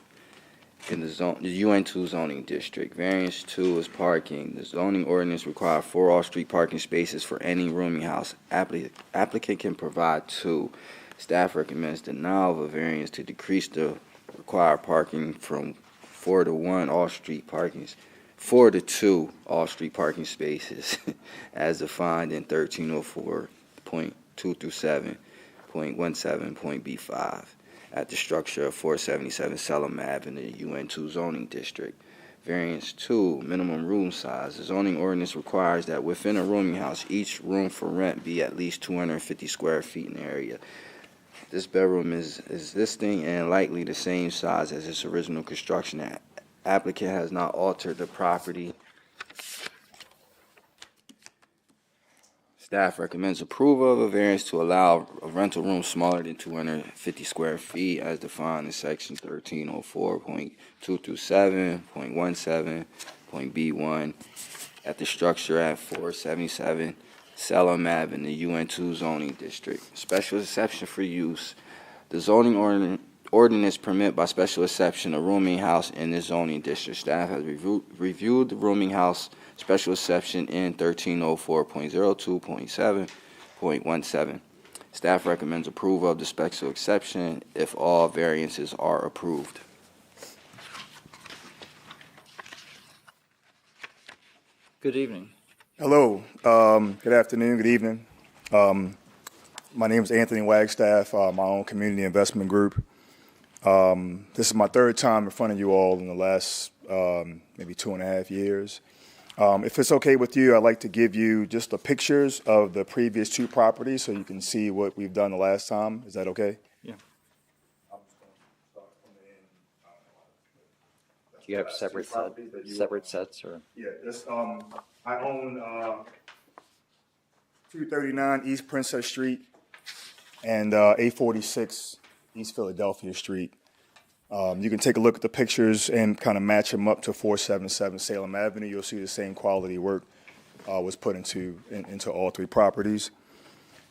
Speaker 10: In the UN2 zoning district. Variance 2 is parking. The zoning ordinance requires 4 off-street parking spaces for any rooming house. Applicant can provide 2. Staff recommends denial of a variance to decrease the required parking from 4 to 1 off-street parkings, 4 to 2 off-street parking spaces as defined in 1304.2 through 7.17.B5. At the structure of 477 Salem Avenue, UN2 zoning district. Variance 2, minimum room size. The zoning ordinance requires that within a rooming house, each room for rent be at least 250 square feet in area. This bedroom is existing and likely the same size as its original construction. Applicant has not altered the property. Staff recommends approval of a variance to allow a rental room smaller than 250 square feet as defined in Section 1304.2 through 7.17.B1 at the structure at 477 Salem Avenue, UN2 zoning district. Special exception for use. The zoning ordinance permit by special exception a rooming house in the zoning district. Staff has reviewed the rooming house special exception in 1304.02.7.17. Staff recommends approval of the special exception if all variances are approved.
Speaker 2: Good evening.
Speaker 15: Hello. Good afternoon. Good evening. My name is Anthony Wagstaff, my own community investment group. This is my 3rd time in front of you all in the last maybe 2.5 years. If it's okay with you, I'd like to give you just the pictures of the previous 2 properties so you can see what we've done the last time. Is that okay?
Speaker 2: Yeah. Do you have separate sets or?
Speaker 15: Yeah, this, I own 239 East Princess Street and 846 East Philadelphia Street. You can take a look at the pictures and kind of match them up to 477 Salem Avenue. You'll see the same quality work was put into all 3 properties.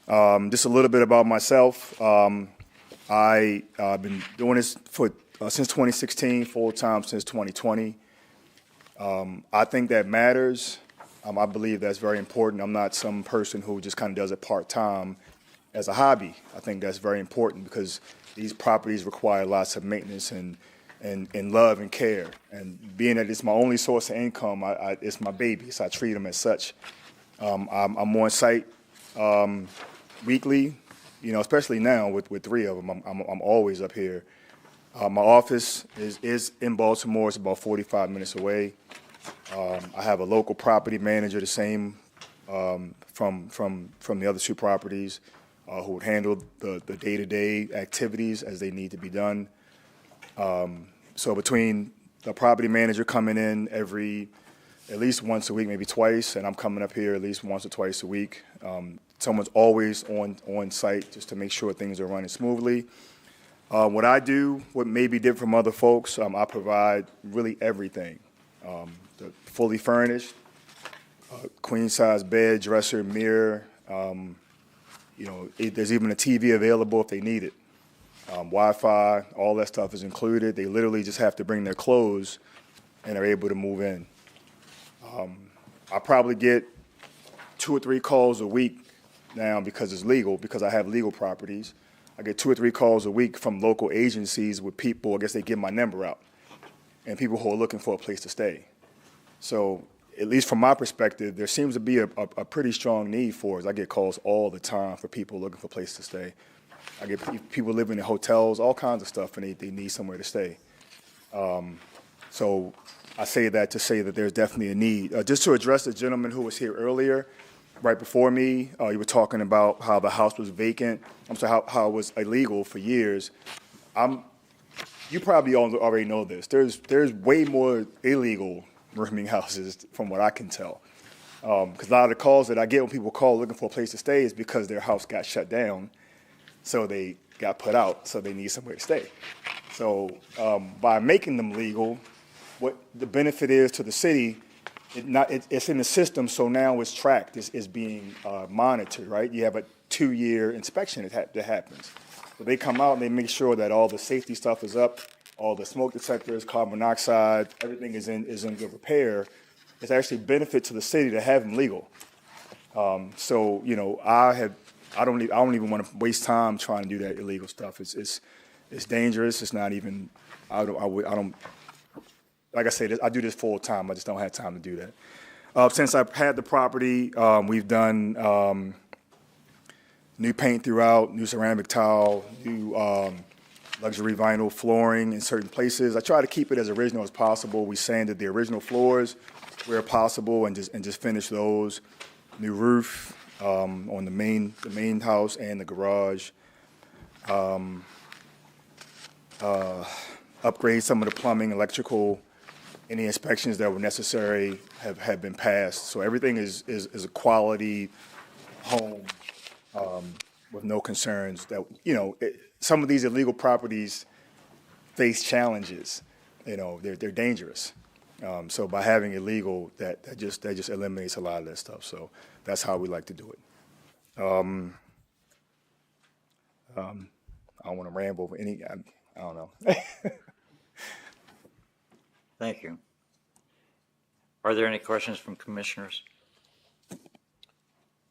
Speaker 15: Just a little bit about myself. I've been doing this for since 2016, full-time since 2020. I think that matters. I believe that's very important. I'm not some person who just kind of does it part-time as a hobby. I think that's very important because these properties require lots of maintenance and love and care. And being that it's my only source of income, it's my baby, so I treat them as such. I'm on site weekly, especially now with 3 of them. I'm always up here. My office is in Baltimore. It's about 45 minutes away. I have a local property manager, the same from the other 2 properties, who would handle the day-to-day activities as they need to be done. So between the property manager coming in at least once a week, maybe twice, and I'm coming up here at least once or twice a week, someone's always on site just to make sure things are running smoothly. What I do, what may be different from other folks, I provide really everything. The fully furnished, queen-size bed, dresser, mirror. There's even a TV available if they need it. Wi-Fi, all that stuff is included. They literally just have to bring their clothes and are able to move in. I probably get 2 or 3 calls a week now because it's legal, because I have legal properties. I I get 2 or 3 calls a week from local agencies with people, I guess they give my number out, and people who are looking for a place to stay. So at least from my perspective, there seems to be a pretty strong need for it. I get calls all the time for people looking for a place to stay. I get people living in hotels, all kinds of stuff, and they need somewhere to stay. So I say that to say that there's definitely a need. Just to address the gentleman who was here earlier, right before me, you were talking about how the house was vacant. I'm sorry, how it was illegal for years. You probably all already know this. There's way more illegal rooming houses from what I can tell. Because a lot of the calls that I get when people call looking for a place to stay is because their house got shut down, so they got put out, so they need somewhere to stay. So by making them legal, what the benefit is to the city, it's in the system, so now it's tracked, it's being monitored, right? You have a 2-year inspection that happens. So they come out and they make sure that all the safety stuff is up, all the smoke detectors, carbon monoxide, everything is in good repair. It's actually a benefit to the city to have them legal. So I don't even want to waste time trying to do that illegal stuff. It's dangerous. It's not even. I don't. Like I said, I do this full time. I just don't have time to do that. Since I've had the property, we've done new paint throughout, new ceramic tile, new luxury vinyl flooring in certain places. I try to keep it as original as possible. We sanded the original floors where possible and just finish those. New roof on the main house and the garage. Upgrade some of the plumbing, electrical. Any inspections that were necessary have been passed. So everything is a quality home with no concerns. That some of these illegal properties face challenges. They're dangerous. So by having it legal, that just eliminates a lot of that stuff. So that's how we like to do it. I don't want to ramble over any. I don't know.
Speaker 2: Thank you. Are there any questions from commissioners?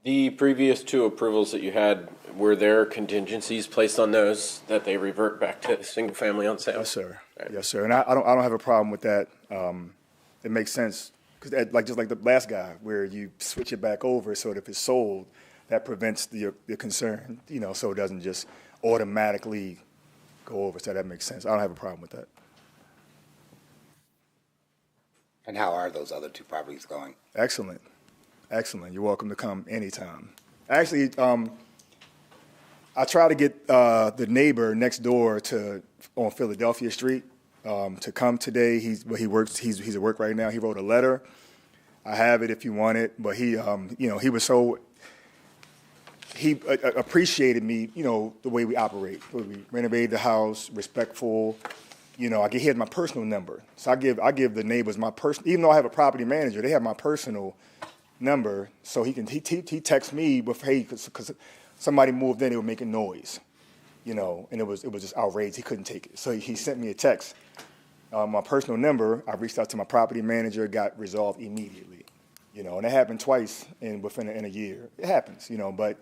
Speaker 7: The previous 2 approvals that you had, were there contingencies placed on those that they revert back to single family on sale?
Speaker 15: Yes, sir. Right. Yes, sir. And I don't have a problem with that. It makes sense because just like the last guy, where you switch it back over so that if it's sold, that prevents the concern. So it doesn't just automatically go over. So that makes sense. I don't have a problem with that.
Speaker 1: And how are those other 2 properties going?
Speaker 15: Excellent. Excellent. You're welcome to come anytime. Actually, I try to get the neighbor next door on Philadelphia Street to come today. He's at work right now. He wrote a letter. I have it if you want it. But he appreciated me, the way we operate. We renovated the house, respectful. He had my personal number. So I give the neighbors my personal, even though I have a property manager, they have my personal number. So he texts me with, hey, because somebody moved in, they were making noise, and it was just outrageous. He couldn't take it. So he sent me a text. My personal number, I reached out to my property manager, got resolved immediately, and it happened twice within a year. It happens, but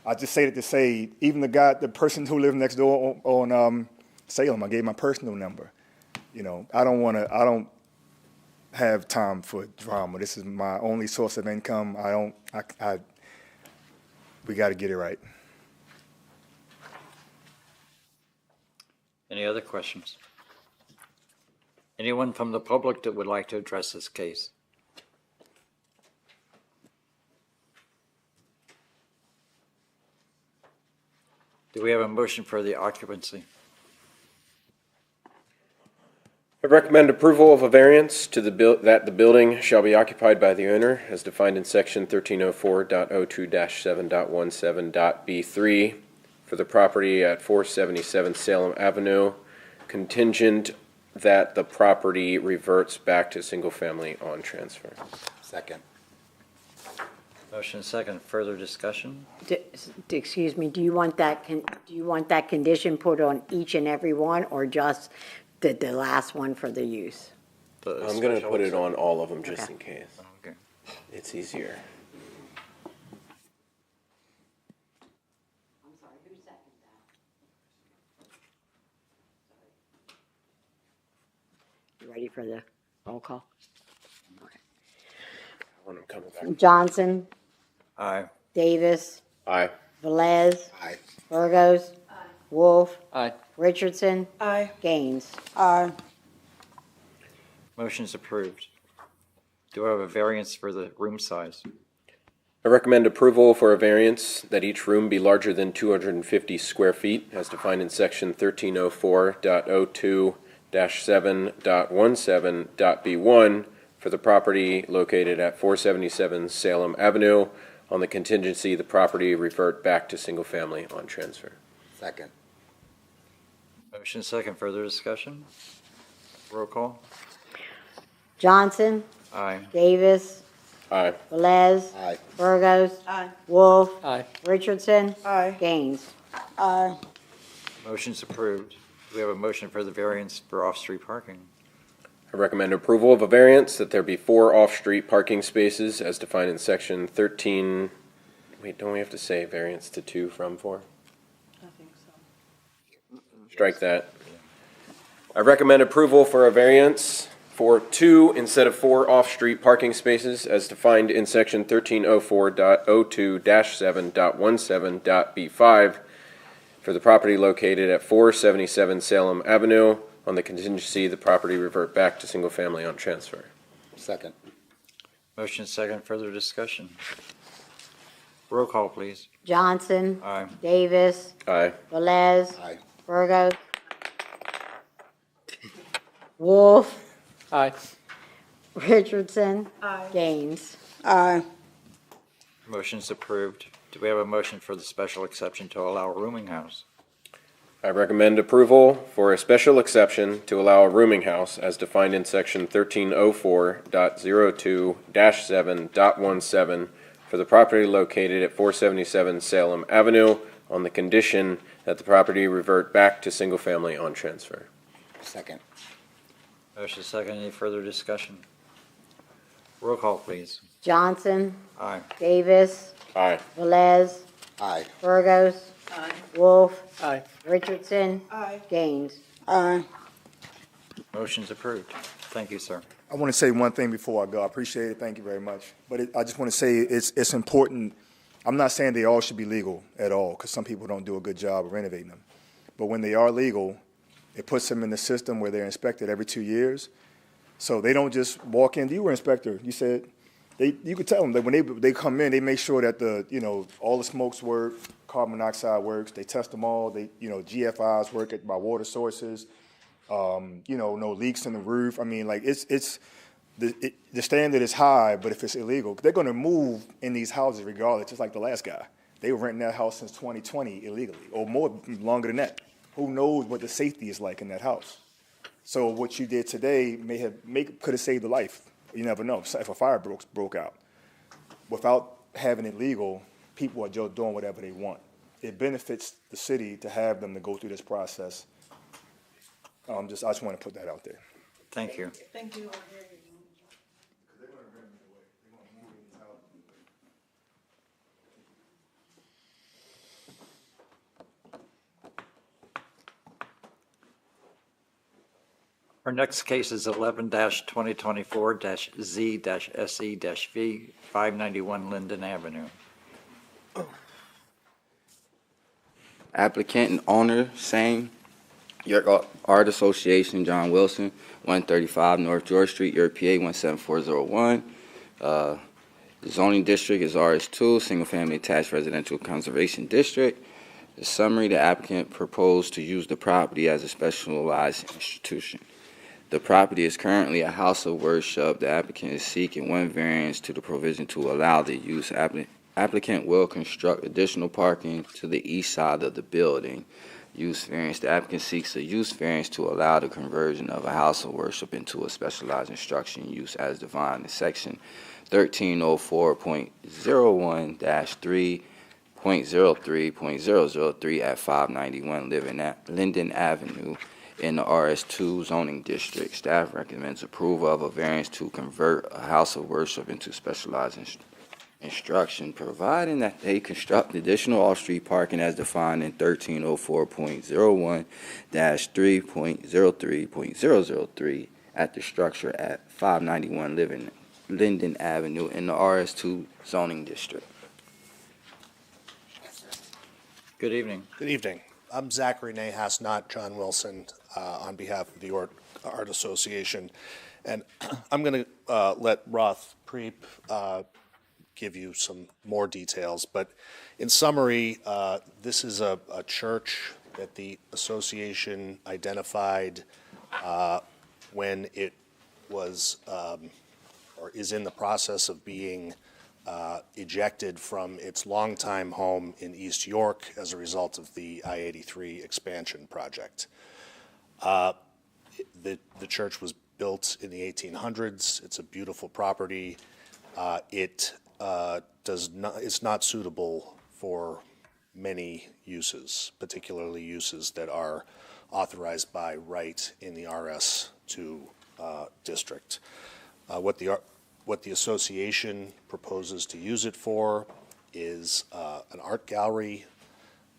Speaker 15: I just say that to say, even the person who lived next door on Salem, I gave my personal number. I don't have time for drama. This is my only source of income. We got to get it right.
Speaker 2: Any other questions? Anyone from the public that would like to address this case? Do we have a motion for the occupancy?
Speaker 7: I recommend approval of a variance to that the building shall be occupied by the owner as defined in section 1304.02-7.17.b3 for the property at 477 Salem Avenue, contingent that the property reverts back to single family on transfer.
Speaker 1: Second.
Speaker 2: Motion second. Further discussion?
Speaker 3: Excuse me, do you want that condition put on each and every one, or just the last one for the use?
Speaker 7: I'm going to put it on all of them just
Speaker 3: Okay.
Speaker 7: in case.
Speaker 2: Okay.
Speaker 7: It's easier.
Speaker 3: I'm sorry, who seconded You ready for the roll call?
Speaker 7: When I'm coming back.
Speaker 3: Johnson,
Speaker 2: Aye.
Speaker 3: Davis,
Speaker 7: Aye.
Speaker 3: Velez,
Speaker 1: Aye.
Speaker 3: Burgos, Wolf,
Speaker 13: Aye.
Speaker 3: Richardson,
Speaker 8: Aye.
Speaker 3: Gaines.
Speaker 14: Aye.
Speaker 2: Motion's approved. Do I have a variance for the room size?
Speaker 7: I recommend approval for a variance that each room be larger than 250 square feet as defined in section 1304.02-7.17.b1 for the property located at 477 Salem Avenue on the contingency the property revert back to single family on transfer.
Speaker 1: Second.
Speaker 2: Motion second. Further discussion? Roll call.
Speaker 3: Johnson,
Speaker 2: Aye.
Speaker 3: Davis,
Speaker 7: Aye.
Speaker 3: Velez,
Speaker 1: Aye.
Speaker 3: Burgos,
Speaker 14: Aye.
Speaker 3: Wolf,
Speaker 13: Aye.
Speaker 3: Richardson,
Speaker 14: Aye.
Speaker 3: Gaines.
Speaker 14: Aye.
Speaker 2: Motion's approved. Do we have a motion for the variance for off-street parking?
Speaker 7: I recommend approval of a variance that there be 4 off-street parking spaces as defined in section 13. Wait, don't we have to say variance to 2 from 4?
Speaker 8: I think so.
Speaker 7: Strike that. I recommend approval for a variance for 2 instead of 4 off-street parking spaces as defined in section 1304.02-7.17.b5 for the property located at 477 Salem Avenue on the contingency the property revert back to single family on transfer.
Speaker 1: Second.
Speaker 2: Motion second. Further discussion? Roll call, please.
Speaker 3: Johnson,
Speaker 2: Aye.
Speaker 3: Davis,
Speaker 7: Aye.
Speaker 3: Velez,
Speaker 1: Aye.
Speaker 3: Burgos, Wolf,
Speaker 13: Aye.
Speaker 3: Richardson,
Speaker 8: Aye.
Speaker 3: Gaines.
Speaker 14: Aye.
Speaker 2: Motion's approved. Do we have a motion for the special exception to allow a rooming house?
Speaker 7: I recommend approval for a special exception to allow a rooming house as defined in section 1304.02-7.17 for the property located at 477 Salem Avenue on the condition that the property revert back to single family on transfer.
Speaker 1: Second.
Speaker 2: Motion second. Any further discussion? Roll call, please.
Speaker 3: Johnson,
Speaker 2: Aye.
Speaker 3: Davis,
Speaker 7: Aye.
Speaker 3: Velez,
Speaker 1: Aye.
Speaker 3: Burgos,
Speaker 14: Aye.
Speaker 3: Wolf,
Speaker 13: Aye.
Speaker 3: Richardson,
Speaker 8: Aye.
Speaker 3: Gaines.
Speaker 14: Aye.
Speaker 2: Motion's approved. Thank you, sir.
Speaker 15: I want to say one thing before I go. I appreciate it. Thank you very much. But I just want to say it's important. I'm not saying they all should be legal at all because some people don't do a good job of renovating them. But when they are legal, it puts them in the system where they're inspected every 2 years. So they don't just walk in. You were inspector. You said you could tell them that when they come in, they make sure that all the smokes work, carbon monoxide works. They test them all. GFIs work by water sources. No leaks in the roof. I mean, like the standard is high, but if it's illegal, they're going to move in these houses regardless. Just like the last guy, they were renting that house since 2020 illegally, or longer than that. Who knows what the safety is like in that house? So what you did today could have saved a life. You never know if a fire broke out. Without having it legal, people are just doing whatever they want. It benefits the city to have them to go through this process. I just want to put that out there.
Speaker 2: Thank you.
Speaker 8: Thank you.
Speaker 2: Our next case is 11-2024-Z-SE-V, 591 Linden Avenue.
Speaker 10: Applicant and owner, same. York Art Association, John Wilson, 135 North George Street, York, PA 17401. The zoning district is RS2, Single Family Attached Residential Conservation District. The summary, the applicant proposed to use the property as a specialized institution. The property is currently a house of worship. The applicant is seeking one variance to the provision to allow the use. Applicant will construct additional parking to the east side of the building. Use variance. The applicant seeks a use variance to allow the conversion of a house of worship into a specialized instruction use as defined in section 1304.01-3.03.003 at 591 Linden Avenue in the RS2 zoning district. Staff recommends approval of a variance to convert a house of worship into specialized instruction, providing that they construct additional off-street parking as defined in 1304.01-3.03.003 at the structure at 591 Linden Avenue in the RS2 zoning district.
Speaker 2: Good evening.
Speaker 16: Good evening. I'm Zachary Nahas, not John Wilson, on behalf of the Art Association. And I'm going to let Roth Preep give you some more details. But in summary, this is a church that the association identified when it was or is in the process of being ejected from its longtime home in East York as a result of the I-83 expansion project. The church was built in the 1800s. It's a beautiful property. It's not suitable for many uses, particularly uses that are authorized by right in the RS2 district. What the association proposes to use it for is an art gallery,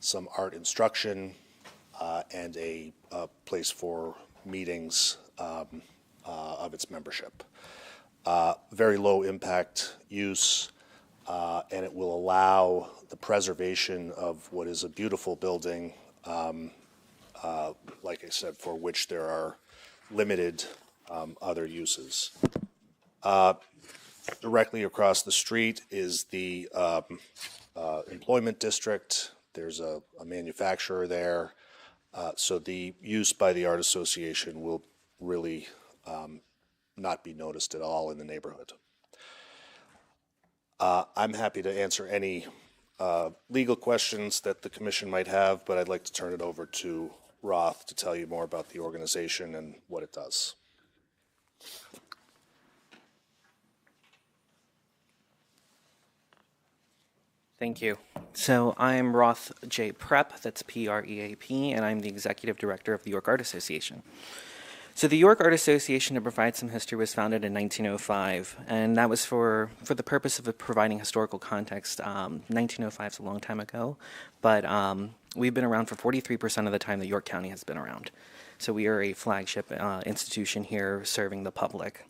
Speaker 16: some art instruction, and a place for meetings of its membership. Very low impact use, and it will allow the preservation of what is a beautiful building, like I said, for which there are limited other uses. Directly across the street is the employment district. There's a manufacturer there. So the use by the Art Association will really not be noticed at all in the neighborhood. I'm happy to answer any legal questions that the commission might have, but I'd like to turn it over to Roth to tell you more about the organization and what it does.
Speaker 13: Thank you. So I'm Roth J. Prep, that's P-R-E-A-P, and I'm the Executive Director of the York Art Association. So the York Art Association, to provide some history, was founded in 1905, and that was for the purpose of providing historical context. 1905 is a long time ago, but we've been around for 43% of the time that York County has been around. So we are a flagship institution here serving the public.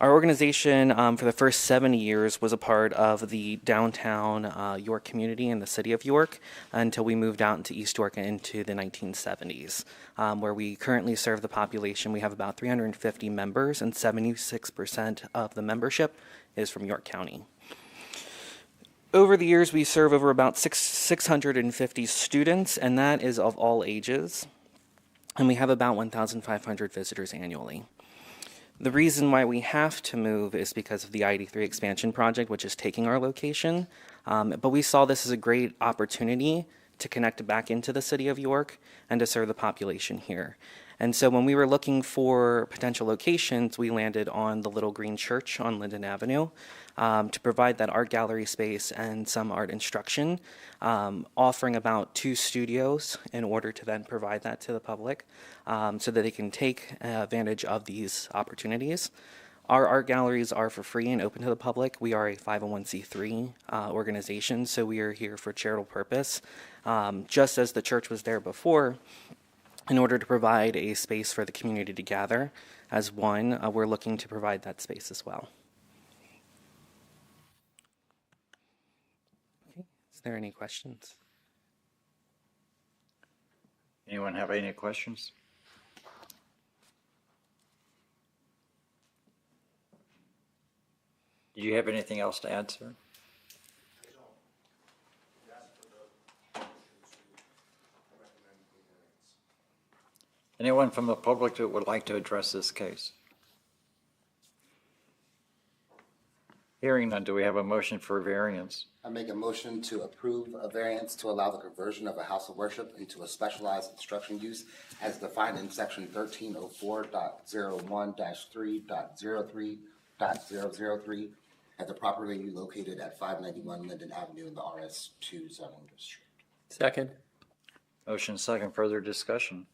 Speaker 13: Our organization, for the first 70 years, was a part of the downtown York community in the city of York until we moved out into East York into the 1970s, where we currently serve the population. We have about 350 members, and 76% of the membership is from York County. Over the years, we serve over about 650 students, and that is of all ages, and we have about 1,500 visitors annually. The reason why we have to move is because of the I-83 expansion project, which is taking our location. But we saw this as a great opportunity to connect back into the city of York and to serve the population here. And so when we were looking for potential locations, we landed on the Little Green Church on Linden Avenue to provide that art gallery space and some art instruction, offering about 2 studios in order to then provide that to the public so that they can take advantage of these opportunities. Our art galleries are for free and open to the public. We are a 501c3 organization, so we are here for charitable purpose. Just as the church was there before, in order to provide a space for the community to gather as one, we're looking to provide that space as well. Okay. Is there any questions?
Speaker 2: Anyone have any questions? Do you have anything else to add, sir? Anyone from the public that would like to address this case? Hearing none, do we have a motion for variance?
Speaker 1: I make a motion to approve a variance to allow the conversion of a house of worship into a specialized instruction use as defined in section 1304.01-3.03.003 at the property located at 591 Linden Avenue in the RS2 zoning district.
Speaker 13: Second.
Speaker 2: Motion second, further discussion.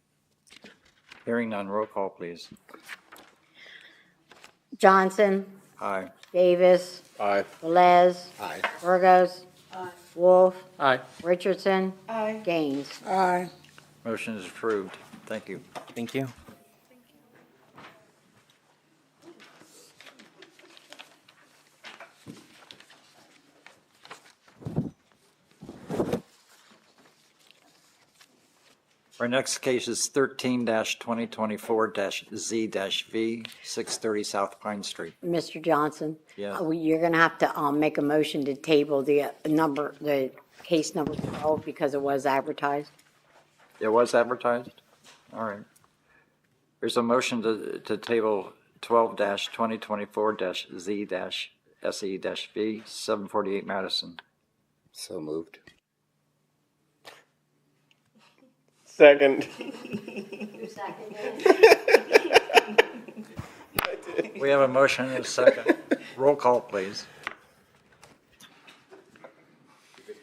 Speaker 2: Hearing none, roll call, please.
Speaker 3: Johnson.
Speaker 2: Aye.
Speaker 3: Davis.
Speaker 7: Aye.
Speaker 3: Velez.
Speaker 1: Aye.
Speaker 3: Burgos. Wolf.
Speaker 13: Aye.
Speaker 3: Richardson.
Speaker 14: Aye.
Speaker 3: Gaines.
Speaker 14: Aye.
Speaker 2: Motion is approved. Thank you.
Speaker 13: Thank you.
Speaker 2: Our next case is 13-2024-Z-V, 630 South Pine Street.
Speaker 3: Mr. Johnson?
Speaker 2: Yes.
Speaker 3: You're going to have to make a motion to table the case number 12 because it was advertised.
Speaker 2: It was advertised? All right. There's a motion to table 12-2024-Z-SE-V, 748 Madison.
Speaker 1: So moved.
Speaker 7: Second.
Speaker 2: We have a motion and a second. Roll call, please.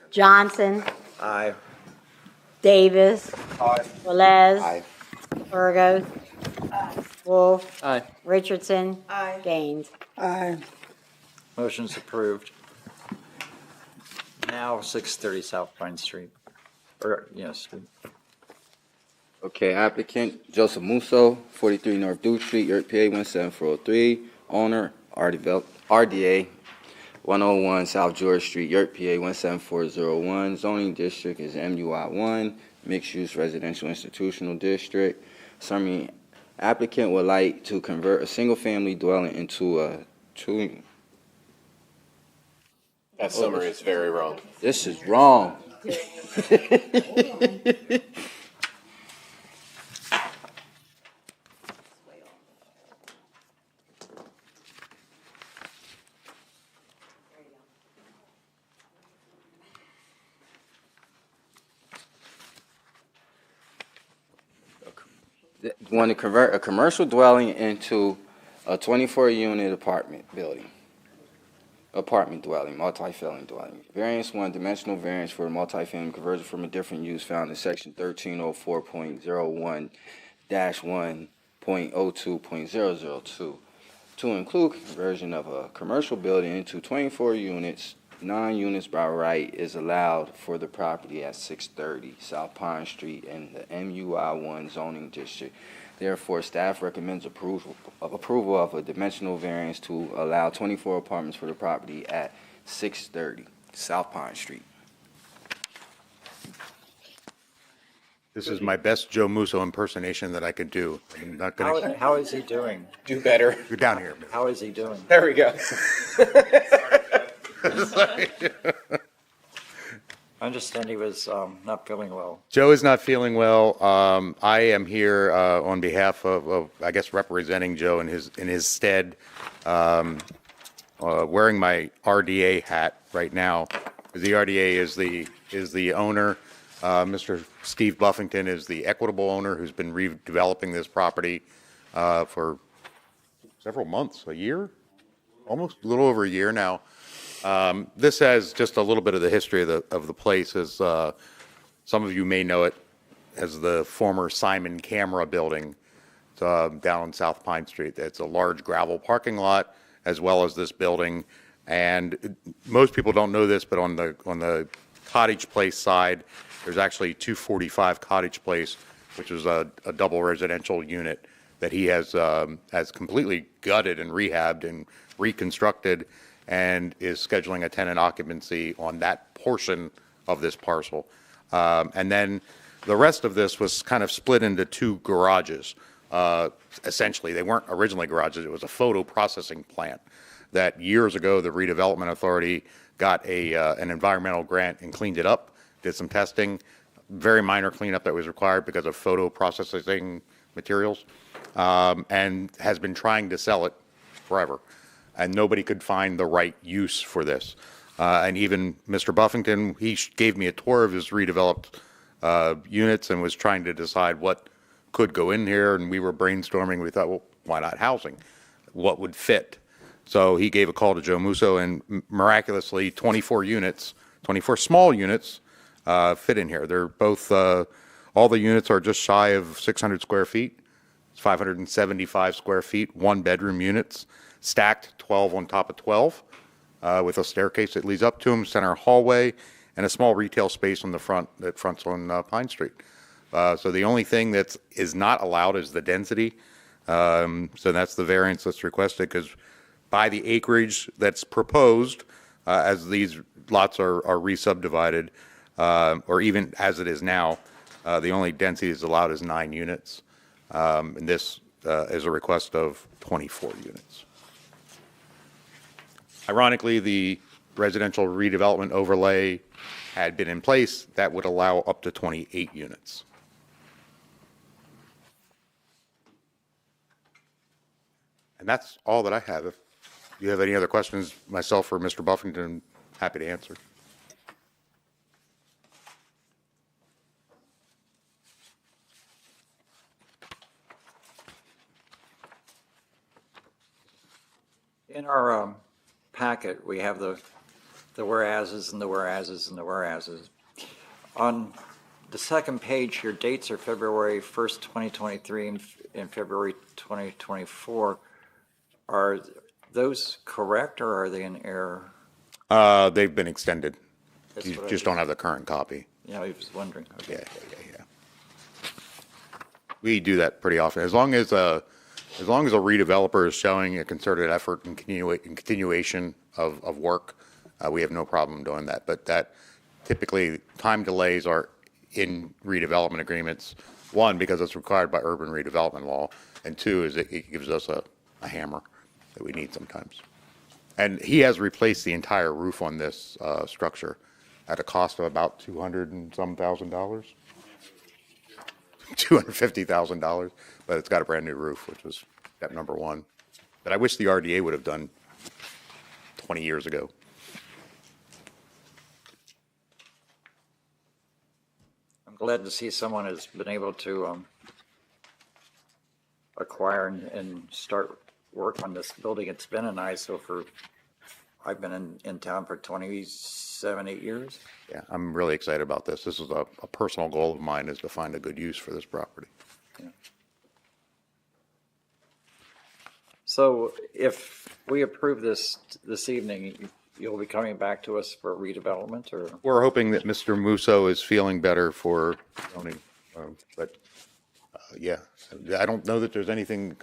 Speaker 3: Johnson?
Speaker 2: Aye.
Speaker 3: Davis?
Speaker 7: Aye.
Speaker 3: Velez?
Speaker 1: Aye.
Speaker 3: Burgos? Wolf?
Speaker 13: Aye.
Speaker 3: Richardson?
Speaker 8: Aye.
Speaker 3: Gaines?
Speaker 14: Aye.
Speaker 2: Motion's approved. Now 630 South Pine Street. Or, yes.
Speaker 10: Okay, applicant Joseph Musso, 43 North Duke Street, York, PA 17403. Owner, RDA, 101 South George Street, York, PA 17401. Zoning district is MUI1, Mixed Use Residential Institutional District. Summary, applicant would like to convert a single-family dwelling into a two.
Speaker 7: That summary is very wrong.
Speaker 10: This is wrong. Want to convert a commercial dwelling into a 24-unit apartment dwelling, multifamily dwelling. Variance 1, dimensional variance for a multifamily conversion from a different use found in section 1304.01-1.02.002. To include conversion of a commercial building into 24 units, 9 units by right is allowed for the property at 630 South Pine Street in the MUI1 zoning district. Therefore, staff recommends approval of a dimensional variance to allow 24 apartments for the property at 630 South Pine Street.
Speaker 6: This is my best Joe Musso impersonation that I could do. I'm not going to.
Speaker 2: How is he doing?
Speaker 7: Do better.
Speaker 6: You're down here.
Speaker 2: How is he doing?
Speaker 7: There we go.
Speaker 2: I understand he was not feeling well.
Speaker 6: Joe is not feeling well. I am here on behalf of, I guess, representing Joe in his stead, wearing my RDA hat right now. The RDA is the owner. Mr. Steve Buffington is the equitable owner who's been redeveloping this property for several months, a year, almost a little over a year now. This has just a little bit of the history of the place, as some of you may know it as the former Simon Camera building down on South Pine Street. It's a large gravel parking lot as well as this building. And most people don't know this, but on the Cottage Place side, there's actually 245 Cottage Place, which is a double residential unit that he has completely gutted and rehabbed and reconstructed, and is scheduling a tenant occupancy on that portion of this parcel. And then the rest of this was kind of split into two garages. Essentially, they weren't originally garages. It was a photo processing plant that years ago the Redevelopment Authority got an environmental grant and cleaned it up, did some testing, very minor cleanup that was required because of photo processing materials, and has been trying to sell it forever. And nobody could find the right use for this. And even Mr. Buffington, he gave me a tour of his redeveloped units and was trying to decide what could go in here. And we were brainstorming. We thought, well, why not housing? What would fit? So he gave a call to Joe Musso, and miraculously 24 units, 24 small units fit in here. They're both, all the units are just shy of 600 square feet. It's 575 square feet, one bedroom units, stacked 12 on top of 12, with a staircase that leads up to them, center hallway, and a small retail space on the front that fronts on Pine Street. So the only thing that is not allowed is the density. So that's the variance that's requested, because by the acreage that's proposed, as these lots are re-subdivided, or even as it is now, The only density that's allowed is 9 units, and this is a request of 24 units. Ironically, the residential redevelopment overlay had been in place that would allow up to 28 units. And that's all that I have. If you have any other questions, myself or Mr. Buffington, happy to answer.
Speaker 2: In our packet, we have the whereases and the whereases and the whereases. On the second page, your dates are February 1st, 2023 and February 2024. Are those correct or are they in error?
Speaker 6: They've been extended.
Speaker 2: That's
Speaker 6: You
Speaker 2: what I
Speaker 6: just don't have the current copy.
Speaker 2: Yeah, I was wondering. Okay.
Speaker 6: Yeah. We do that pretty often. As long as a redeveloper is showing a concerted effort and continuation of work, we have no problem doing that. But that typically time delays are in redevelopment agreements. One, because it's required by urban redevelopment law, and two, is it gives us a hammer that we need sometimes. And he has replaced the entire roof on this structure at a cost of about $200,000 and some $250,000, but it's got a brand new roof, which was step number one. But I wish the RDA would have done 20 years ago.
Speaker 2: I'm glad to see someone has been able to acquire and start work on this building. It's been an eyesore for, I've been in town for 27, 8 years.
Speaker 6: Yeah, I'm really excited about this. This is a personal goal of mine, is to find a good use for this property.
Speaker 2: Yeah. So if we approve this evening, you'll be coming back to us for redevelopment, or?
Speaker 6: We're hoping that Mr. Musso is feeling better for zoning, but yeah, I don't know that there's anything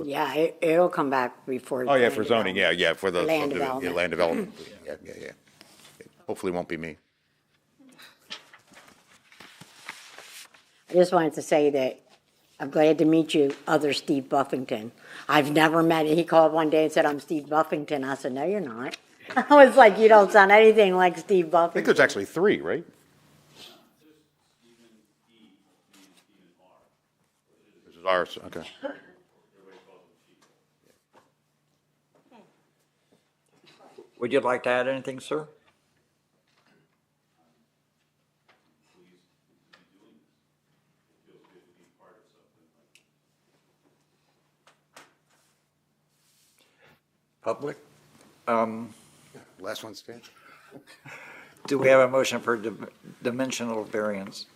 Speaker 3: Yeah, it'll come back before.
Speaker 6: Oh, yeah, for zoning, yeah, for the
Speaker 3: Land
Speaker 6: subdivision, land development. Yeah. It hopefully won't be me.
Speaker 3: I just wanted to say that I'm glad to meet you, other Steve Buffington. I've never met him. He called one day and said, "I'm Steve Buffington." I said, "No, you're not." I was like, "You don't sound anything like Steve
Speaker 6: I
Speaker 3: Buffington."
Speaker 6: think there's actually 3, right? This is ours, okay.
Speaker 2: Would you like to add anything, sir? Public?
Speaker 6: Last one, Stan.
Speaker 2: Do we have a motion for dimensional variance?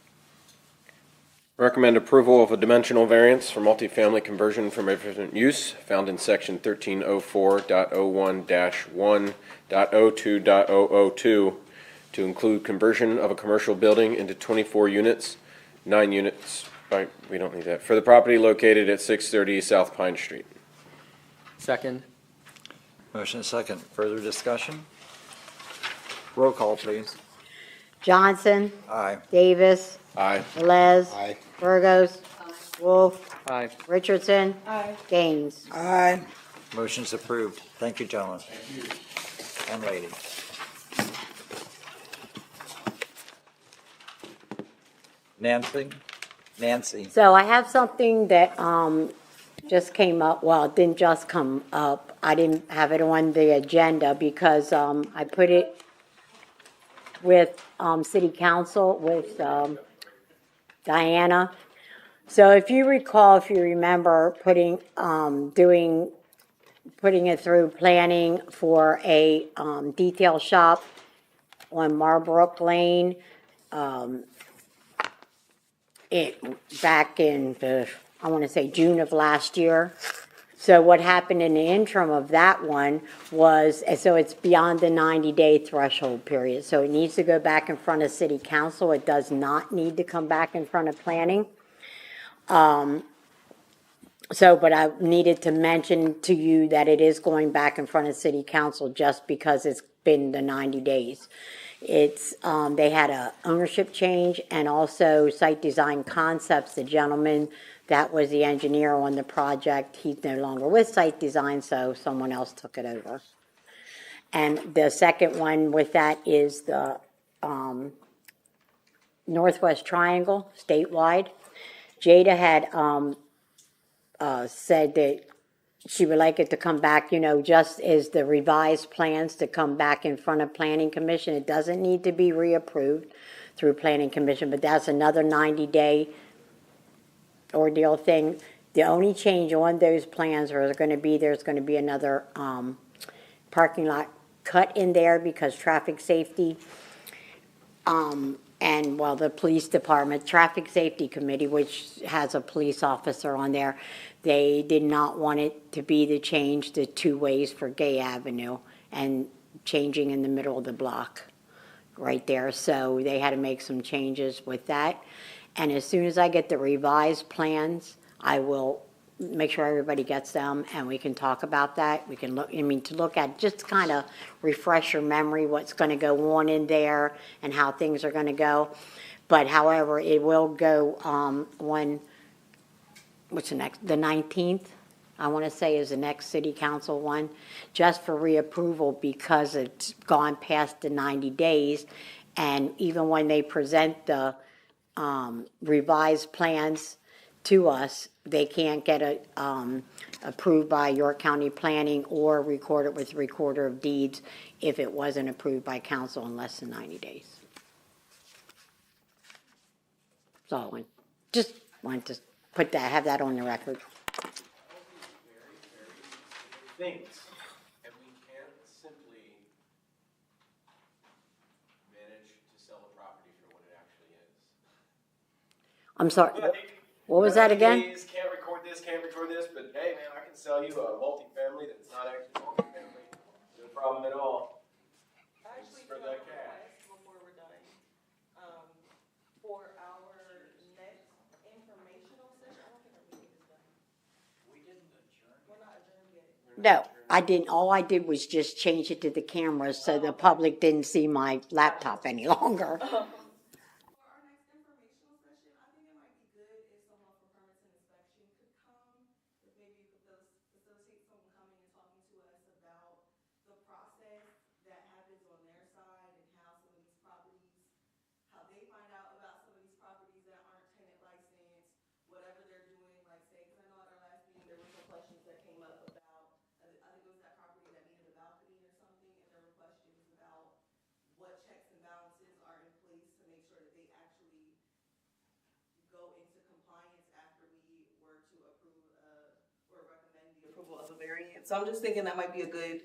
Speaker 7: Recommend approval of a dimensional variance for multifamily conversion from a different use found in section 1304.01-1.02.002 to include conversion of a commercial building into 24 units, 9 units, right, we don't need that, for the property located at 630 South Pine Street.
Speaker 17: Second.
Speaker 2: Motion second. Further discussion? Roll call, please.
Speaker 3: Johnson.
Speaker 2: Aye.
Speaker 3: Davis.
Speaker 7: Aye.
Speaker 3: Velez.
Speaker 1: Aye.
Speaker 3: Burgos. Wolf.
Speaker 17: Aye.
Speaker 3: Richardson. Gaines.
Speaker 14: Aye.
Speaker 2: Motion's approved. Thank you, gentlemen. And lady. Nancy?
Speaker 3: So I have something that just came up. Well, it didn't just come up. I didn't have it on the agenda because I put it with City Council, with Diana. So if you recall, if you remember, putting it through planning for a detail shop on Marbrook Lane, back in I want to say June of last year. So what happened in the interim of that one was, so it's beyond the 90-day threshold period. So it needs to go back in front of City Council. It does not need to come back in front of planning. But I needed to mention to you that it is going back in front of City Council just because it's been the 90 days. It's, they had a ownership change and also Site Design Concepts, the gentleman that was the engineer on the project, he's no longer with Site Design, so someone else took it over. And the second one with that is the Northwest Triangle statewide. Jada had said that she would like it to come back, you know, just as the revised plans to come back in front of Planning Commission. It doesn't need to be reapproved through Planning Commission, but that's another 90-day ordeal thing. The only change on those plans are going to be, there's going to be another parking lot cut in there because traffic safety, and well, the police department, traffic safety committee, which has a police officer on there, they did not want it to be the change to 2 ways for Gay Avenue and changing in the middle of the block right there. So they had to make some changes with that. And as soon as I get the revised plans, I will make sure everybody gets them and we can talk about that. We can look, I mean, to look at, just kind of refresh your memory, what's going to go on in there and how things are going to go. But however, it will go on, what's the next, the 19th, I want to say is the next city council one, just for reapproval because it's gone past the 90 days. And even when they present the revised plans to us, they can't get it approved by York County Planning or record it with Recorder of Deeds if it wasn't approved by council in less than 90 days. So I just wanted to put that, have that on the record.
Speaker 7: Things, and we can't simply manage to sell a property for what it actually is.
Speaker 3: I'm sorry, what was that again?
Speaker 7: Can't record this, but hey man, I can sell you a multifamily that's not actually multifamily. No problem at all.
Speaker 8: Actually,
Speaker 7: for that cash.
Speaker 8: Before we're done, for our next informational session, I don't think our meeting is done.
Speaker 2: We didn't adjourn.
Speaker 8: We're not adjourned yet.
Speaker 3: No, I didn't. All I did was just change it to the camera so the public didn't see my laptop any longer.
Speaker 8: Approval of a variance. So I'm just thinking that might be a good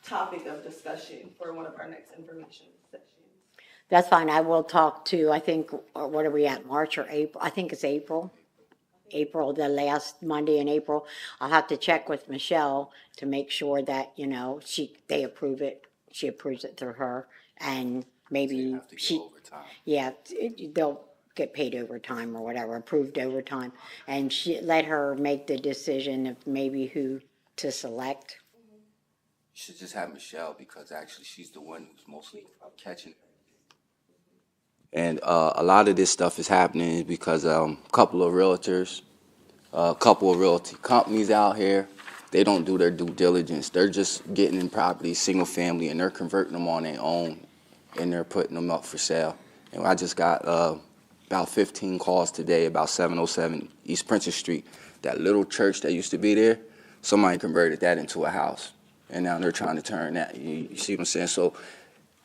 Speaker 8: topic of discussion for one of our next information sessions.
Speaker 3: That's fine. I will talk to, I think, what are we at, March or April? I think it's April. April, the last Monday in April. I'll have to check with Michelle to make sure that, you know, they approve it. She approves it through her. And maybe yeah, they'll get paid overtime or whatever, approved overtime. And let her make the decision of maybe who to select.
Speaker 10: You should just have Michelle because actually she's the one who's mostly catching it. And a lot of this stuff is happening because a couple of realtors, a couple of realty companies out here, they don't do their due diligence. They're just getting in properties, single family, and they're converting them on their own, and they're putting them up for sale. And I just got about 15 calls today about 707 East Princess Street. That little church that used to be there, somebody converted that into a house. And now they're trying to turn that. You see what I'm saying? So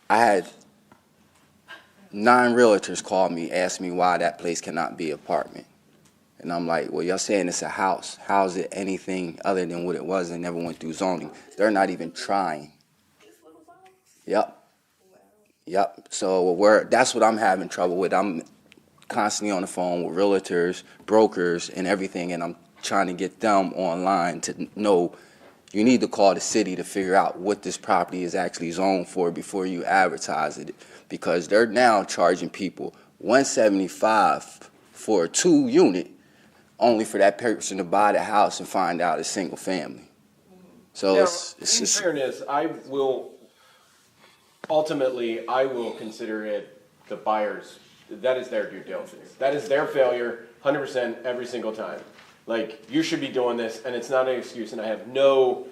Speaker 10: I had 9 realtors call me, ask me why that place cannot be an apartment. And I'm like, well, y'all saying it's a house. How is it anything other than what it was? They never went through zoning. They're not even trying. Yep. So that's what I'm having trouble with. I'm constantly on the phone with realtors, brokers, and everything, and I'm trying to get them online to know you need to call the city to figure out what this property is actually zoned for before you advertise it, because they're now charging people $175 for a 2-unit only for that person to buy the house and find out it's single family. So
Speaker 7: now,
Speaker 10: it's
Speaker 7: in
Speaker 10: just
Speaker 7: fairness, I will ultimately, I will consider it the buyer's, that is their due diligence. That is their failure, 100% every single time. Like, you should be doing this, and it's not an excuse, and I have no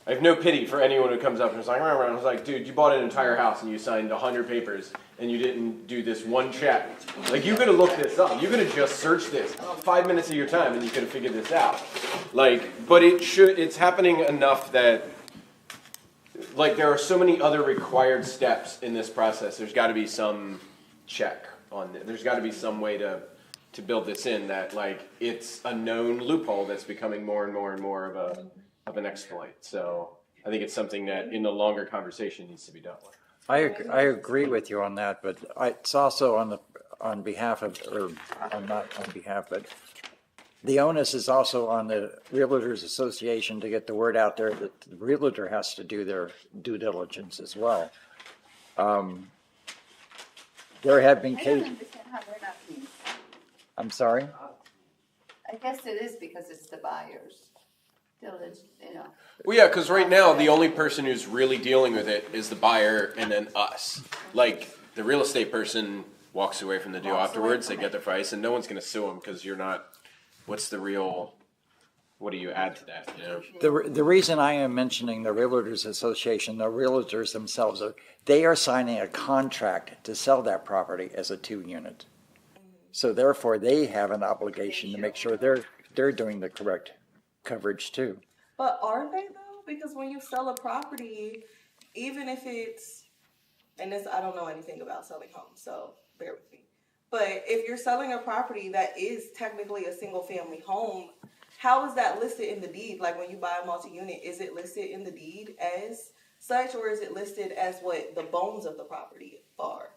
Speaker 7: pity for anyone who comes up and is like, I was like, dude, you bought an entire house and you signed 100 papers and you didn't do this one check. Like, you could have looked this up. You could have just searched this 5 minutes of your time and you could have figured this out. Like, but it's happening enough that, like, there are so many other required steps in this process. There's got to be some check on it. There's got to be some way to build this in that, like, it's a known loophole that's becoming more and more and more of an exploit. So I think it's something that in the longer conversation needs to be dealt with.
Speaker 2: I agree with you on that, but it's also on behalf of, or not on behalf, but the onus is also on the Realtors Association to get the word out there that the realtor has to do their due diligence as well. There have been
Speaker 4: I don't
Speaker 2: cases.
Speaker 4: understand how they're not being.
Speaker 2: I'm sorry?
Speaker 4: I guess it is because it's the buyers. Diligence, you know.
Speaker 7: Well, yeah, because right now the only person who's really dealing with it is the buyer and then us. Like, the real estate person walks away from the deal afterwards, they get their price, and no one's going to sue them because you're not, what's the real, what do you add to that, you know?
Speaker 2: The reason I am mentioning the Realtors Association, the realtors themselves, they are signing a contract to sell that property as a 2-unit. So therefore, they have an obligation to make sure they're doing the correct coverage too.
Speaker 8: But are they though? Because when you sell a property, even if it's, and this, I don't know anything about selling homes, so bear with me. But if you're selling a property that is technically a single family home, how is that listed in the deed? Like when you buy a multi-unit, is it listed in the deed as such, or is it listed as what the bones of the property are?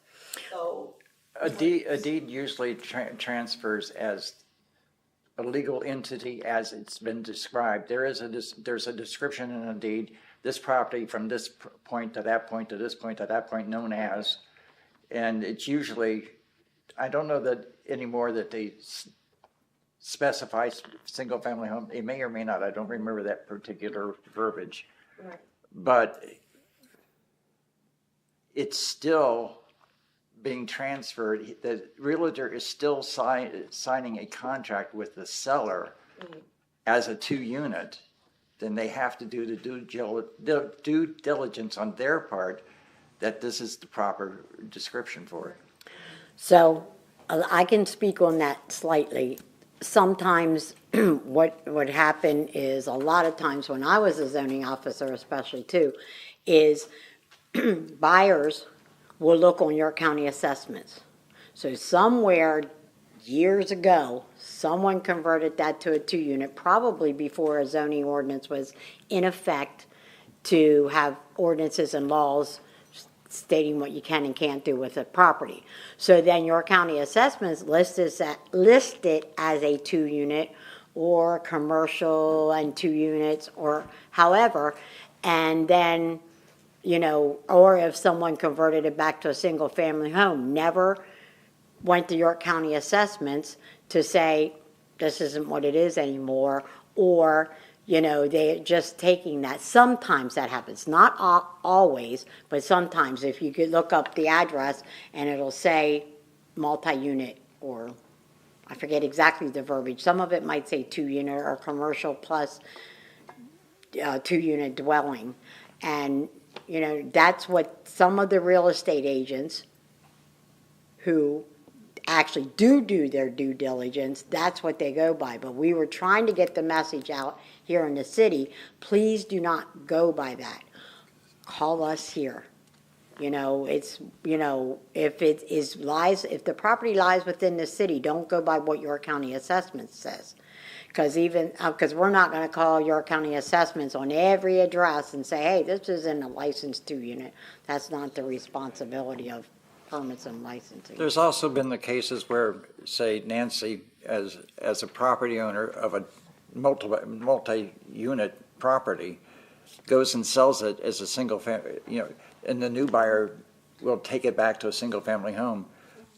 Speaker 8: So
Speaker 2: A deed usually transfers as a legal entity as it's been described. There's a description in a deed, this property from this point to that point to this point to that point known as, and it's usually, I don't know that anymore that they specify single family home. They may or may not, I don't remember that particular verbiage.
Speaker 8: Right.
Speaker 2: But it's still being transferred, the realtor is still signing a contract with the seller as a 2-unit, then they have to do the due diligence on their part that this is the proper description for it.
Speaker 3: So I can speak on that slightly. Sometimes what would happen is, a lot of times when I was a zoning officer especially too, is buyers will look on York County assessments. So somewhere years ago, someone converted that to a 2-unit, probably before a zoning ordinance was in effect to have ordinances and laws stating what you can and can't do with a property. So then York County assessments list it as a 2-unit or commercial and 2 units or however, and then, you know, or if someone converted it back to a single family home, never went to York County assessments to say, this isn't what it is anymore, or, you know, they're just taking that. Sometimes that happens, not always, but sometimes if you could look up the address and it'll say multi-unit, or I forget exactly the verbiage. Some of it might say 2-unit or commercial plus 2-unit dwelling. And you know, that's what some of the real estate agents who actually do their due diligence, that's what they go by. But we were trying to get the message out here in the city, please do not go by that. Call us here. You know, it's, you know, if the property lies within the city, don't go by what York County Assessment says. Because we're not going to call York County Assessments on every address and say, hey, this isn't a licensed 2-unit. That's not the responsibility of permits and licensing.
Speaker 2: There's also been the cases where, say, Nancy, as a property owner of a multi-unit property, goes and sells it as a single family, you know, and the new buyer will take it back to a single family home.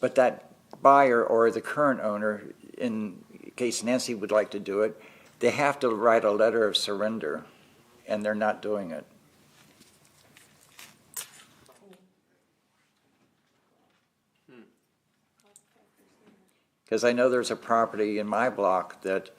Speaker 2: But that buyer or the current owner, in case Nancy would like to do it, they have to write a letter of surrender, and they're not doing it. Because I know there's a property in my block that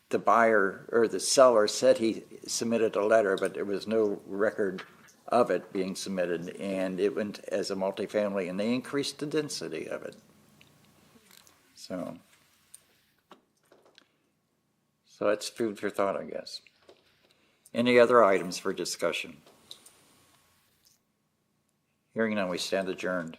Speaker 2: the buyer or the seller said he submitted a letter, but there was no record of it being submitted, and it went as a multifamily, and they increased the density of it. So it's food for thought, I guess. Any other items for discussion? Hearing none, we stand adjourned.